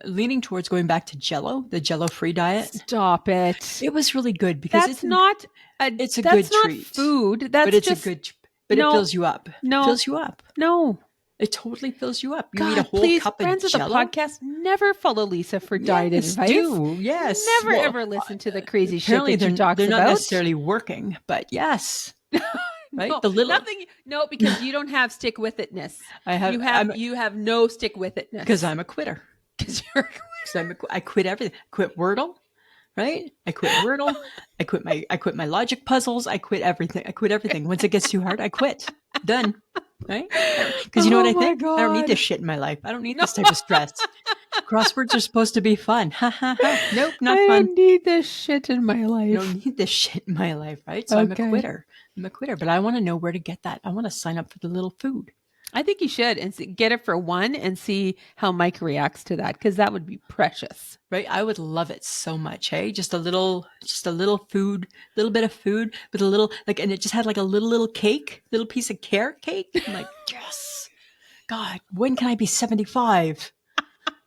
S1: Leaning towards going back to Jello, the Jello-free diet.
S2: Stop it.
S1: It was really good because
S2: That's not
S1: it's a
S2: that's
S1: good
S2: not
S1: treat.
S2: food.
S1: But
S2: That's
S1: it's a
S2: just
S1: good but it
S2: no,
S1: fills you up. It
S2: no,
S1: fills you up.
S2: no.
S1: It totally fills you up. You eat a
S2: God,
S1: whole
S2: please,
S1: cup of
S2: friends of the
S1: Jello.
S2: podcast, never follow Lisa for diet
S1: Yes,
S2: advice.
S1: do. Yes.
S2: Never
S1: Well,
S2: ever listen to the crazy shit
S1: apparently
S2: that she talks
S1: they're not
S2: about.
S1: necessarily working, but yes. Right?
S2: No,
S1: The little
S2: nothing. No, because you don't have stick with itness.
S1: I have
S2: You have no stick with itness.
S1: because I'm a quitter.
S2: Because you're.
S1: I quit everything. I quit Wordle, right? I quit Wordle. I quit my logic puzzles. I quit everything. I quit everything. Once it gets too hard, I quit. Done. Right? Because you know what
S2: Oh
S1: I
S2: my
S1: think? I don't need
S2: God.
S1: this shit in my life. I don't need
S2: No,
S1: this type of stress. Crosswords are supposed to be fun. Ha ha ha. Nope,
S2: I
S1: not fun.
S2: don't need this shit in my
S1: I
S2: life.
S1: don't need this shit in my life, right? So I'm a
S2: Okay.
S1: quitter. I'm a quitter, but I want to know where to get that. I want to sign up for the little food.
S2: I think you should and get it for one and see how Mike reacts to that because that would be precious.
S1: Right? I would love it so much. Hey, just a little food, little bit of food with a little like, and it just had like a little cake, little piece of carrot cake. I'm like, yes, God, when can I be 75?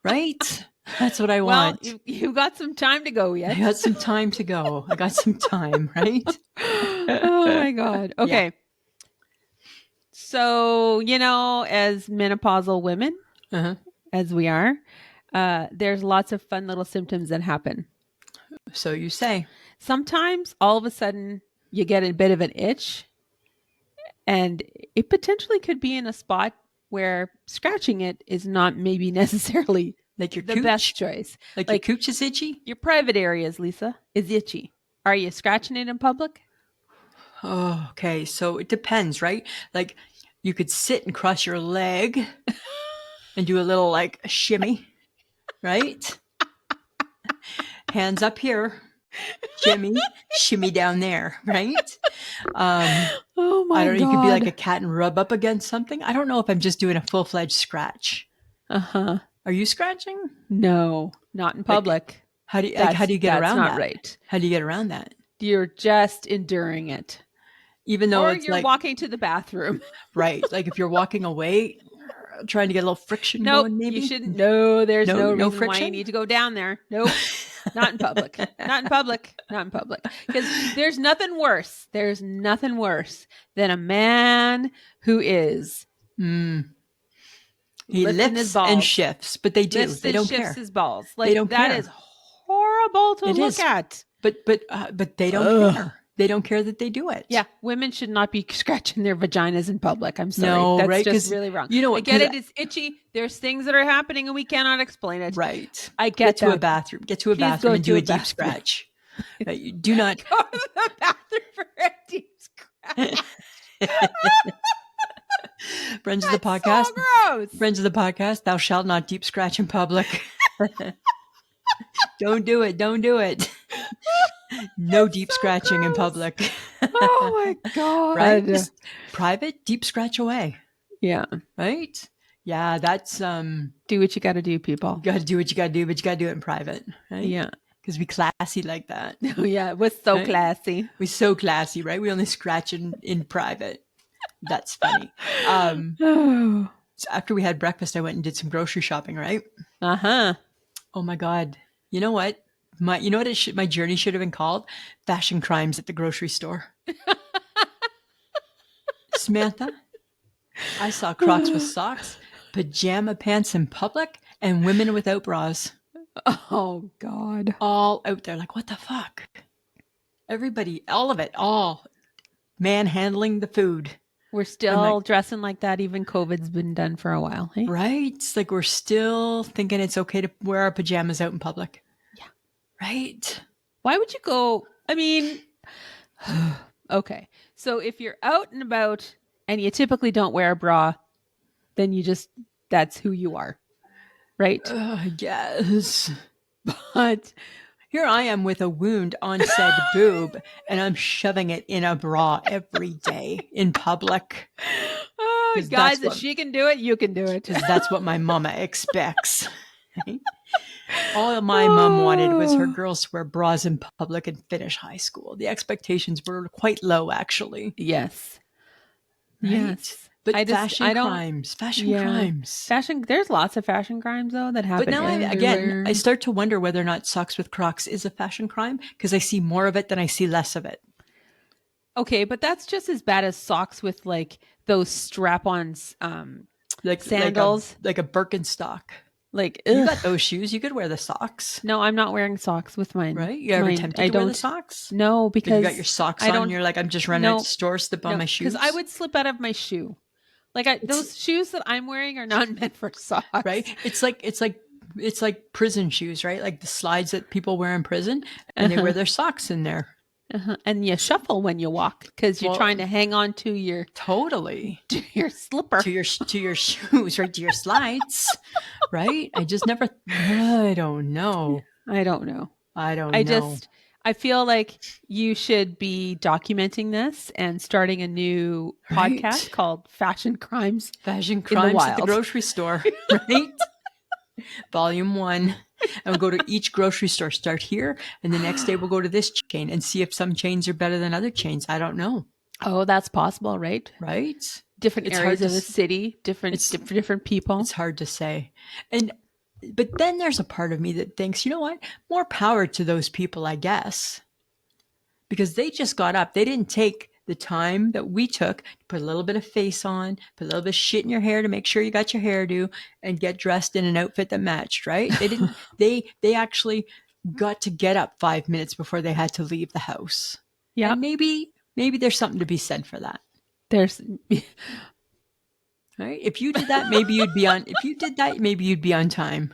S1: Right? That's what I
S2: Well,
S1: want.
S2: you've got some time to go yet.
S1: I got some time to go. I got some time, right?
S2: Oh my God.
S1: Yeah.
S2: Okay. So, as menopausal women,
S1: Uh-huh.
S2: as we are, there's lots of fun little symptoms that happen.
S1: So you say.
S2: Sometimes all of a sudden you get a bit of an itch, and it potentially could be in a spot where scratching it is not maybe necessarily
S1: Like your
S2: the
S1: cooch?
S2: best choice.
S1: Like your cooch is itchy?
S2: Your private areas, Lisa, is itchy. Are you scratching it in public?
S1: Oh, okay. So it depends, right? Like you could sit and cross your leg and do a little like shimmy, right? Hands up here, shimmy down there, right?
S2: Oh
S1: I
S2: my
S1: don't know. You could be like
S2: God.
S1: a cat and rub up against something. I don't know if I'm just doing a full-fledged scratch.
S2: Uh-huh.
S1: Are you scratching?
S2: No, not in public.
S1: How do you get
S2: That's
S1: around
S2: not
S1: that?
S2: right.
S1: How do you get around that?
S2: You're just enduring it.
S1: Even though
S2: Or
S1: it's
S2: you're
S1: like
S2: walking to the bathroom.
S1: right, like if you're walking away, trying to get a little friction
S2: Nope,
S1: going, maybe.
S2: you shouldn't. No, there's no
S1: No
S2: reason why you
S1: friction.
S2: need to go down there. Nope. Not in public. Not in public. Not in public. Because there's nothing worse. There's nothing worse than a man who is
S1: He
S2: lifting his
S1: lifts and
S2: balls.
S1: shifts, but they do.
S2: Lifts
S1: They
S2: and
S1: don't
S2: shifts
S1: care.
S2: his balls.
S1: They
S2: Like
S1: don't
S2: that
S1: care.
S2: is horrible to
S1: It
S2: look
S1: is.
S2: at.
S1: But they don't
S2: Ugh.
S1: care. They don't care that they do it.
S2: Yeah, women should not be scratching their vaginas in public. I'm sorry.
S1: No,
S2: That's
S1: right?
S2: just
S1: 'Cause
S2: really wrong.
S1: you know
S2: I
S1: what?
S2: get
S1: 'Cause
S2: it. It's itchy. There's things that are happening and we cannot explain it.
S1: right.
S2: I get
S1: to a
S2: that.
S1: bathroom. Get to a
S2: Please
S1: bathroom
S2: go
S1: and
S2: to
S1: do
S2: a
S1: a deep
S2: bathroom.
S1: scratch. Right? You do not.
S2: Go to the bathroom for a deep scratch.
S1: Friends of the
S2: That's
S1: podcast.
S2: so gross.
S1: Friends of the podcast. Thou shalt not deep scratch in public. Don't do it. Don't do it. No deep
S2: so
S1: scratching in
S2: gross.
S1: public.
S2: Oh my God.
S1: Right? Just private, deep scratch away.
S2: Yeah.
S1: Right? Yeah, that's
S2: Do what you got to do, people.
S1: you got to do what you got to do, but you got to do it in private, right?
S2: Yeah.
S1: Because we classy like that.
S2: Oh, yeah. It was so
S1: Right?
S2: classy.
S1: We're so classy, right? We only scratch in private. That's funny.
S2: Oh.
S1: So after we had breakfast, I went and did some grocery shopping, right?
S2: Uh-huh.
S1: Oh my God. You know what? My journey should have been called? Fashion crimes at the grocery store. Samantha, I saw Crocs with socks, pajama pants in public, and women without bras.
S2: Oh God.
S1: All out there. Like, what the fuck? Everybody, all of it, all manhandling the food.
S2: We're still dressing like that. Even COVID's been done for a while. Hey?
S1: Right? It's like we're still thinking it's okay to wear our pajamas out in public.
S2: Yeah.
S1: Right?
S2: Why would you go? I mean, okay. So if you're out and about and you typically don't wear a bra, then that's who you are. Right?
S1: Yes.
S2: But
S1: here I am with a wound on said boob, and I'm shoving it in a bra every day in public.
S2: guys, if she can do it, you can do it.
S1: Because that's what my mama expects. All my mom wanted was her girls to wear bras in public and finish high school. The expectations were quite low, actually.
S2: Yes.
S1: Right?
S2: Yes.
S1: But
S2: I just I don't
S1: fashion
S2: yeah.
S1: crimes.
S2: Fashion there's lots of fashion crimes though that
S1: But
S2: happen
S1: now I
S2: everywhere.
S1: start to wonder whether or not socks with Crocs is a fashion crime because I see more of it than I see less of it.
S2: Okay, but that's just as bad as socks with like those strap-on
S1: Like
S2: sandals.
S1: like a Birkenstock.
S2: Like,
S1: You
S2: ugh.
S1: got those shoes. You could wear the socks,
S2: No, I'm not wearing socks with mine.
S1: right? You ever
S2: Mine,
S1: tempted
S2: I
S1: to wear the
S2: don't.
S1: socks?
S2: No,
S1: Like you got your
S2: because
S1: socks
S2: I
S1: on and
S2: don't.
S1: you're like, I'm just running out to the
S2: No,
S1: store, slip on
S2: no,
S1: my
S2: because I
S1: shoes.
S2: would slip out of my shoe. Like
S1: It's
S2: those shoes that I'm wearing are not meant for
S1: right.
S2: socks.
S1: It's like prison shoes, right? Like the slides that people wear in prison, and they
S2: Uh-huh,
S1: wear their socks in there.
S2: uh-huh. And you shuffle when you walk because you're
S1: Well,
S2: trying to hang on to your
S1: totally
S2: to your slipper.
S1: to your shoes, right? To your slides, right? I just never. I don't know.
S2: I don't know.
S1: I
S2: I
S1: don't know.
S2: just I feel like you should be documenting this and starting a new podcast
S1: Right?
S2: called Fashion Crimes
S1: Fashion
S2: in the
S1: crimes at the
S2: Wild.
S1: grocery store, right? Volume one. And we'll go to each grocery store, start here, and the next day we'll go to this chain and see if some chains are better than other chains. I don't know,
S2: Oh, that's possible, right?
S1: right?
S2: Different
S1: It's
S2: areas
S1: hard to
S2: of the city,
S1: it's
S2: different people.
S1: it's hard to say. And but then there's a part of me that thinks, you know what? More power to those people, I guess. Because they just got up. They didn't take the time that we took to put a little bit of face on, put a little bit of shit in your hair to make sure you got your hairdo and get dressed in an outfit that matched, right? They didn't they actually got to get up 5 minutes before they had to leave the house.
S2: Yeah,
S1: And maybe there's something to be said for that.
S2: there's
S1: Right? If you did that, maybe you'd be on if you did that, maybe you'd be on time.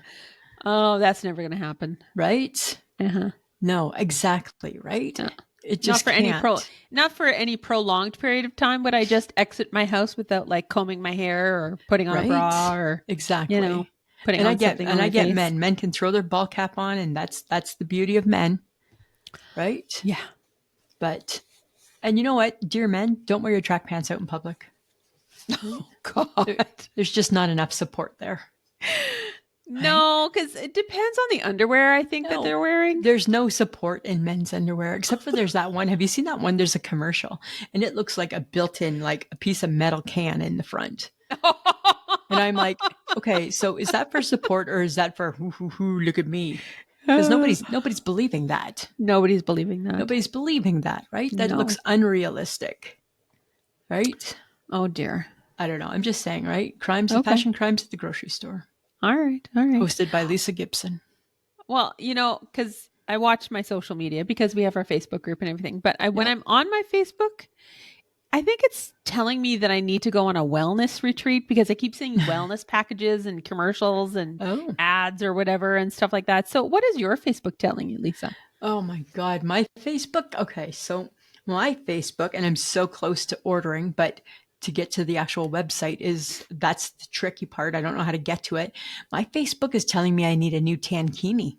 S2: oh, that's never going to happen.
S1: Right?
S2: Uh-huh.
S1: No, exactly, right?
S2: No.
S1: It
S2: Not
S1: just
S2: for any pro
S1: can't.
S2: not for any prolonged period of time would I just exit my house without like combing my hair or putting on a bra
S1: Right?
S2: or you know,
S1: Exactly.
S2: putting on something on
S1: And I
S2: my
S1: get
S2: face.
S1: men. Men can throw their ball cap on and that's the beauty of men, right?
S2: Yeah.
S1: But and you know what, dear men, don't wear your track pants out in public.
S2: Oh God.
S1: There, there's just not enough support there. Right?
S2: No, because it depends on the underwear I think that
S1: No.
S2: they're wearing.
S1: There's no support in men's underwear except for there's that one. Have you seen that one? There's a commercial and it looks like a built-in like a piece of metal can in the front. And I'm like, okay, so is that for support or is that for hoo, look at me? Because nobody's believing that.
S2: Nobody's believing that.
S1: Nobody's believing that, right? That looks
S2: No.
S1: unrealistic, right?
S2: Oh dear.
S1: I don't know. I'm just saying, right? Crimes of
S2: Okay.
S1: fashion crimes at the grocery store.
S2: All right. All right.
S1: Hosted by Lisa Gibson.
S2: Well, because I watch my social media because we have our Facebook group and everything. But when
S1: Yeah.
S2: I'm on my Facebook, I think it's telling me that I need to go on a wellness retreat because I keep seeing wellness packages and commercials and
S1: Oh.
S2: ads or whatever and stuff like that. So, what is your Facebook telling you, Lisa?
S1: Oh my God. My Facebook. Okay. So my Facebook, and I'm so close to ordering, but to get to the actual website that's the tricky part. I don't know how to get to it. My Facebook is telling me I need a new tankini.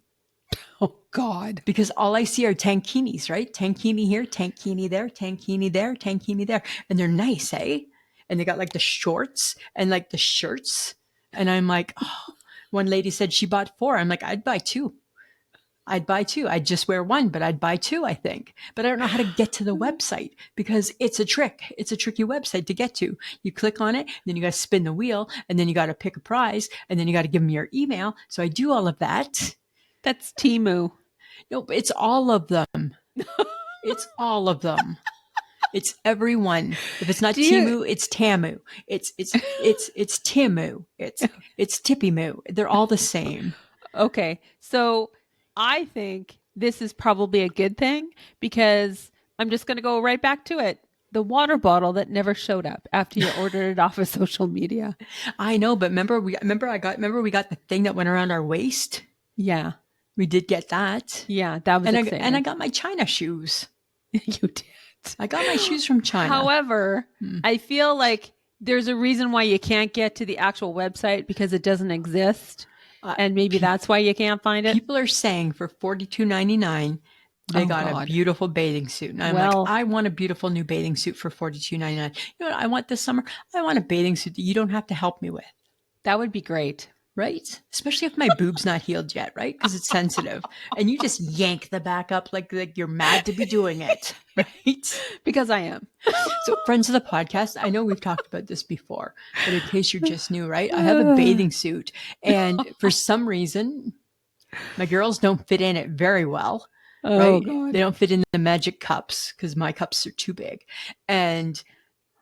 S2: Oh, God.
S1: Because all I see are tankinis, right? Tankini here, tankini there, tankini there, tankini there. And they're nice, eh? And they got like the shorts and like the shirts. And I'm like, oh, one lady said she bought four. I'm like, I'd buy two. I'd buy two. I'd just wear one, but I'd buy two, I think. But I don't know how to get to the website because it's a trick. It's a tricky website to get to. You click on it, then you got to spin the wheel, and then you got to pick a prize, and then you got to give them your email. So I do all of that.
S2: That's Timu.
S1: No, but it's all of them. It's all of them. It's everyone. If it's not
S2: Do you?
S1: Timu, it's Tamu. It's Timu. It's Tippy Moo. They're all the same.
S2: Okay. So, I think this is probably a good thing because I'm just going to go right back to it. The water bottle that never showed up after you ordered it off of social media.
S1: I know, but remember we got the thing that went around our waist.
S2: Yeah.
S1: We did get that.
S2: Yeah, that was exciting.
S1: And I got my China shoes.
S2: You did.
S1: I got my shoes from China.
S2: However, I feel like there's a reason why you can't get to the actual website because it doesn't exist. And maybe that's why you can't find it.
S1: People are saying for $42.99 they got a beautiful bathing suit. And I'm like, I want a beautiful new bathing suit for $42.99. You know what I want this summer? I want a bathing suit that you don't have to help me with.
S2: That would be great.
S1: Right? Especially if my boob's not healed yet, right? Because it's sensitive. And you just yank the back up like you're mad to be doing it, right?
S2: Because I am.
S1: So, friends of the podcast, I know we've talked about this before, but in case you're just new, right? I have a bathing suit, and for some reason, my girls don't fit in it very well,
S2: Oh
S1: right?
S2: God.
S1: They don't fit in the magic cups because my cups are too big. And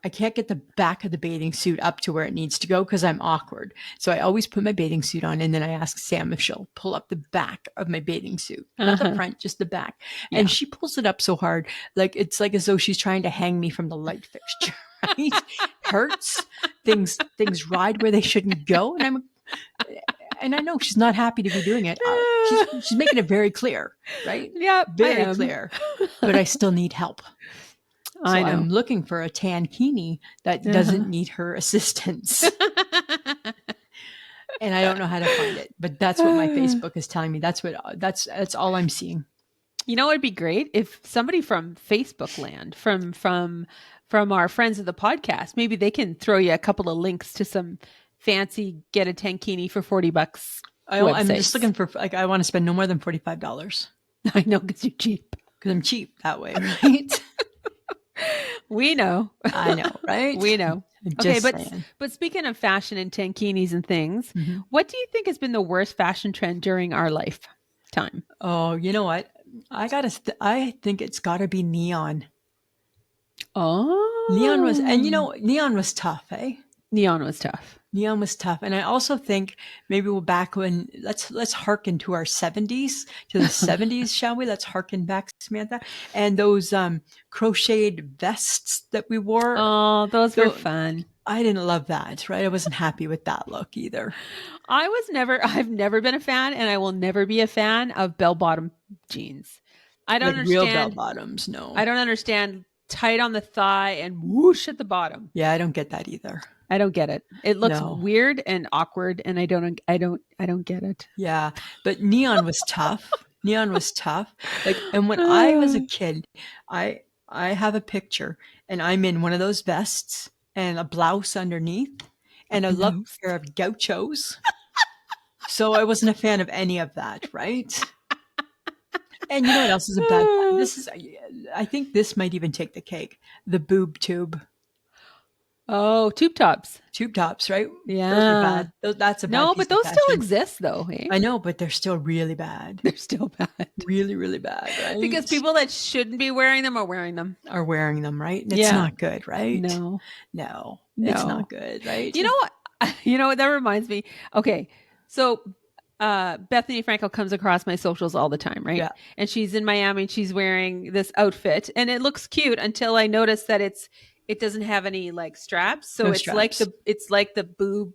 S1: I can't get the back of the bathing suit up to where it needs to go because I'm awkward. So I always put my bathing suit on and then I ask Sam if she'll pull up the back of my bathing suit. Not the front, just the back. And
S2: Yeah.
S1: she pulls it up so hard, like it's like as though she's trying to hang me from the light fixture, right? Hurts. Things ride where they shouldn't go. And I know she's not happy to be doing it. She's making it very clear, right?
S2: Yep, I
S1: Very
S2: am.
S1: clear. But I still need help. So
S2: I know.
S1: I'm looking for a tankini that doesn't need her assistance. And I don't know how to find it, but that's what my Facebook is telling me. That's all I'm seeing.
S2: You know, it'd be great if somebody from Facebook land, from our friends of the podcast, maybe they can throw you a couple of links to some fancy get a tankini for $40
S1: I'm
S2: websites.
S1: just looking for I want to spend no more than $45
S2: I know, because you're cheap.
S1: because I'm cheap that way, right?
S2: We know.
S1: I know, right?
S2: We know.
S1: Just
S2: Okay,
S1: saying.
S2: but speaking of fashion and tankinis and things,
S1: Mhm.
S2: what do you think has been the worst fashion trend during our lifetime?
S1: Oh, you know what? I think it's got to be neon.
S2: Oh,
S1: Neon was tough, eh?
S2: neon was tough.
S1: Neon was tough. And I also think maybe we're back when let's harken to our 70s, to the 70s, shall we? Let's harken back, Samantha. And those crocheted vests that we wore.
S2: Oh, those were fun.
S1: I didn't love that, right? I wasn't happy with that look either.
S2: I've never been a fan, and I will never be a fan of bell-bottom jeans. I don't
S1: Like real bell
S2: understand.
S1: bottoms, no.
S2: I don't understand tight on the thigh and whoosh at the bottom.
S1: Yeah, I don't get that either.
S2: I don't get it. It looks
S1: No.
S2: weird and awkward, and I don't get it.
S1: Yeah, but neon was tough. Neon was tough. Like, and when I was a kid, I I have a picture, and I'm in one of those vests and a blouse underneath, and I love
S2: Blouse.
S1: a pair of gauchos. So I wasn't a fan of any of that, right? And you know what else is a bad? I think this might even take the cake. The boob tube.
S2: Oh, tube tops.
S1: Tube tops, right?
S2: Yeah.
S1: Those are bad. That's a bad
S2: No,
S1: piece
S2: but
S1: of
S2: those still
S1: fashion.
S2: exist though. Hey?
S1: I know, but they're still really bad.
S2: They're still bad.
S1: Really, really bad, right?
S2: Because people that shouldn't be wearing them are wearing them.
S1: are wearing them, right? And it's
S2: Yeah.
S1: not good, right?
S2: No.
S1: No, it's
S2: No.
S1: not good, right?
S2: You know what? You know what? That reminds me. Okay. So Bethany Frankel comes across my socials all the time, right?
S1: Yeah.
S2: And she's in Miami and she's wearing this outfit and it looks cute until I notice that it doesn't have any like straps. So
S1: No
S2: it's like
S1: straps.
S2: it's like the boob.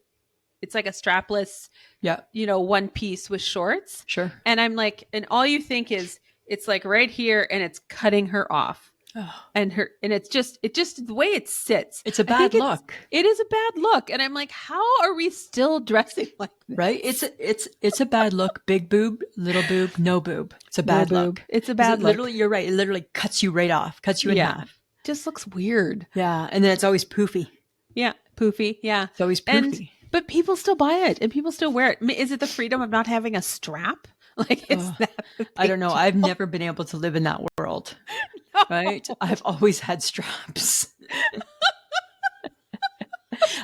S2: It's like a strapless,
S1: Yeah,
S2: one piece with shorts.
S1: sure.
S2: And I'm like, and all you think is it's like right here and it's cutting her off.
S1: Oh,
S2: And it's just the way it sits.
S1: it's a
S2: I think
S1: bad look,
S2: It is a bad look. And I'm like, how are we still dressing like this?
S1: right? It's a bad look. Big boob, little boob, no boob. It's a bad
S2: No
S1: look.
S2: boob. It's a
S1: 'Cause
S2: bad
S1: it
S2: look.
S1: literally, you're right. It literally cuts you right off, cuts you in
S2: Yeah.
S1: half.
S2: Just looks weird.
S1: Yeah, and then it's always poofy.
S2: Yeah. Poofy. Yeah.
S1: It's always
S2: And
S1: poofy.
S2: but people still buy it and people still wear it. I mean, is it the freedom of not having a strap? Like it's
S1: Ugh.
S2: that big
S1: I don't know. I've
S2: deal?
S1: never been able to live in that world,
S2: No.
S1: right? I've always had straps.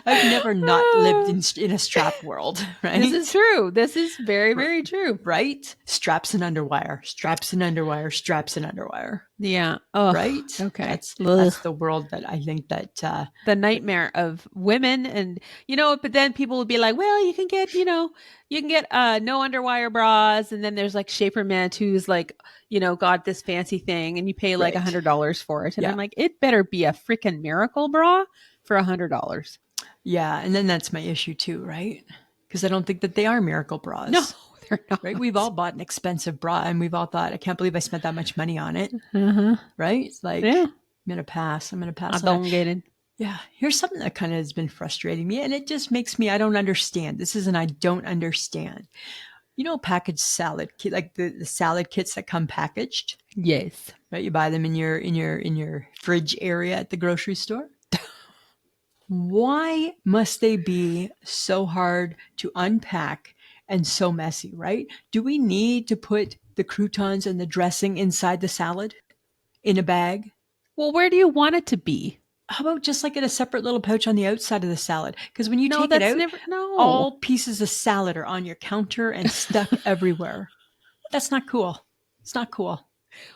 S1: I've never not lived in a strap world, right?
S2: This is true. This is very, very true.
S1: Right? Straps and underwire, straps and underwire, straps and underwire.
S2: Yeah. Oh,
S1: Right?
S2: Okay.
S1: That's
S2: Ugh.
S1: the world that I think that
S2: The nightmare of women and but then people would be like, well, you can get no underwire bras, and then there's like Shaper Manitou's like got this fancy thing and you pay like
S1: Right.
S2: $100 for it, and
S1: Yeah.
S2: I'm like, it better be a freaking miracle bra for $100.
S1: yeah, and then that's my issue too, right? Because I don't think that they are miracle bras.
S2: No, they're not.
S1: Right? We've all bought an expensive bra and we've all thought, I can't believe I spent that much money on it.
S2: Uh-huh.
S1: Right? Like
S2: Yeah.
S1: I'm gonna pass. I'm gonna
S2: I
S1: pass on
S2: don't
S1: that.
S2: get it.
S1: Yeah. Here's something that kind of has been frustrating me, and it just makes me I don't understand. This is an I don't understand. Packaged salad kit, like the salad kits that come packaged,
S2: Yes.
S1: right? You buy them in your fridge area at the grocery store. Why must they be so hard to unpack and so messy, right? Do we need to put the croutons and the dressing inside the salad in a bag?
S2: Well, where do you want it to be?
S1: How about just like in a separate little pouch on the outside of the salad? Because when you
S2: No,
S1: take it
S2: that's
S1: out,
S2: never, no.
S1: all pieces of salad are on your counter and stuck everywhere. That's not cool. It's not cool.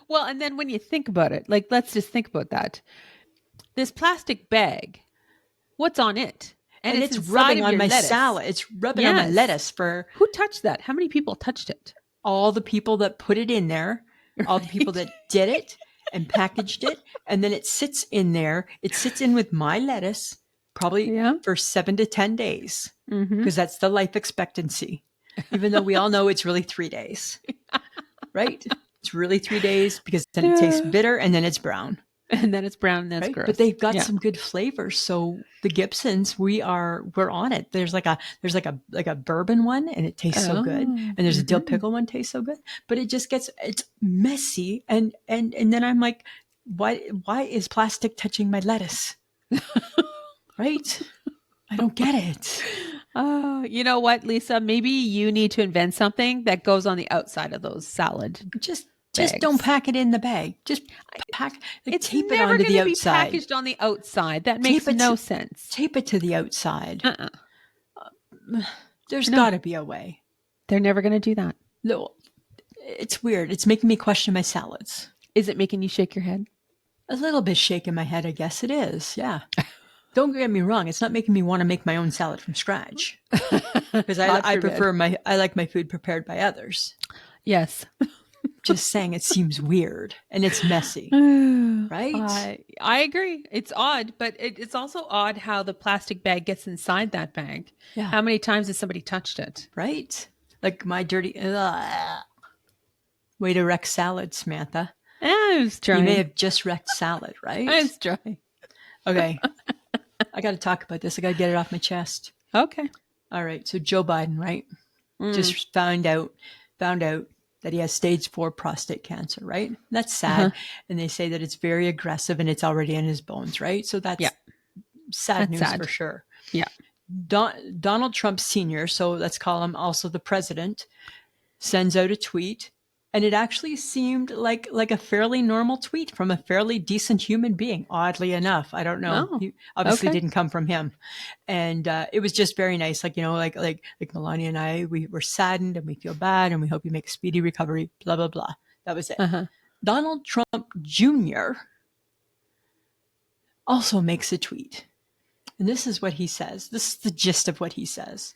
S2: Well, and then when you think about it, like, let's just think about that. This plastic bag, what's on it? And
S1: And
S2: it's
S1: it's
S2: inside
S1: rubbing
S2: of
S1: on
S2: your
S1: my
S2: lettuce.
S1: salad. It's rubbing on my
S2: Yes.
S1: lettuce for
S2: Who touched that? How many people touched it?
S1: all the people that put it in there, all the people
S2: Right?
S1: that did it and packaged it. And then it sits in there. It sits in with my lettuce probably
S2: Yeah.
S1: for 7 to 10 days
S2: Mm-hmm.
S1: because that's the life expectancy, even though we all know it's really 3 days, right? It's really 3 days because then it tastes
S2: Yeah.
S1: bitter and then it's brown.
S2: And then it's brown and that's
S1: Right, but
S2: gross.
S1: they've got
S2: Yeah.
S1: some good flavors. So the Gibsons, we're on it. There's like a bourbon one, and it tastes so good,
S2: Oh.
S1: and there's a dill
S2: Mm-hmm.
S1: pickle one tastes so good. But it's messy, and then I'm like, why is plastic touching my lettuce? Right? I don't get it.
S2: Oh, you know what, Lisa? Maybe you need to invent something that goes on the outside of those salad
S1: Just don't
S2: bags.
S1: pack it in the bag. Just pack like
S2: It's
S1: tape it
S2: never
S1: onto
S2: going
S1: the
S2: to be
S1: outside.
S2: packaged on the outside. That
S1: Tape
S2: makes
S1: it
S2: no
S1: to,
S2: sense.
S1: tape it to the outside.
S2: Uh-uh.
S1: There's
S2: No,
S1: got to be a way.
S2: they're never going to do that.
S1: No, it's weird. It's making me question my salads.
S2: Is it making you shake your head?
S1: A little bit shaking my head, I guess it is. Yeah. Don't get me wrong. It's not making me want to make my own salad from scratch because
S2: God
S1: I
S2: forbid.
S1: prefer I like my food prepared by others.
S2: Yes.
S1: Just saying it seems weird and it's messy, right?
S2: I agree. It's odd, but it's also odd how the plastic bag gets inside that bag.
S1: Yeah.
S2: How many times has somebody touched it?
S1: Right? Like my dirty way to wreck salad, Samantha.
S2: I was
S1: You may
S2: trying.
S1: have just wrecked salad,
S2: I
S1: right?
S2: was trying.
S1: Okay. I got to talk about this. I got to get it off my chest.
S2: Okay.
S1: All right. So Joe Biden, right?
S2: Mm.
S1: Just found out that he has stage 4 prostate cancer, right? That's
S2: Uh-huh.
S1: sad. And they say that it's very aggressive and it's already in his bones, right? So
S2: Yeah.
S1: that's sad
S2: That's
S1: news for
S2: sad.
S1: sure.
S2: Yeah.
S1: Donald Trump Sr., so let's call him also the president, sends out a tweet, and it actually seemed like a fairly normal tweet from a fairly decent human being. Oddly enough, I don't know.
S2: Oh.
S1: He obviously
S2: Okay.
S1: didn't come from him, and it was just very nice. Like like Melania and I, we were saddened and we feel bad and we hope you make a speedy recovery. Blah blah blah. That was it.
S2: Uh-huh.
S1: Donald Trump Jr. also makes a tweet, and this is what he says. This is the gist of what he says.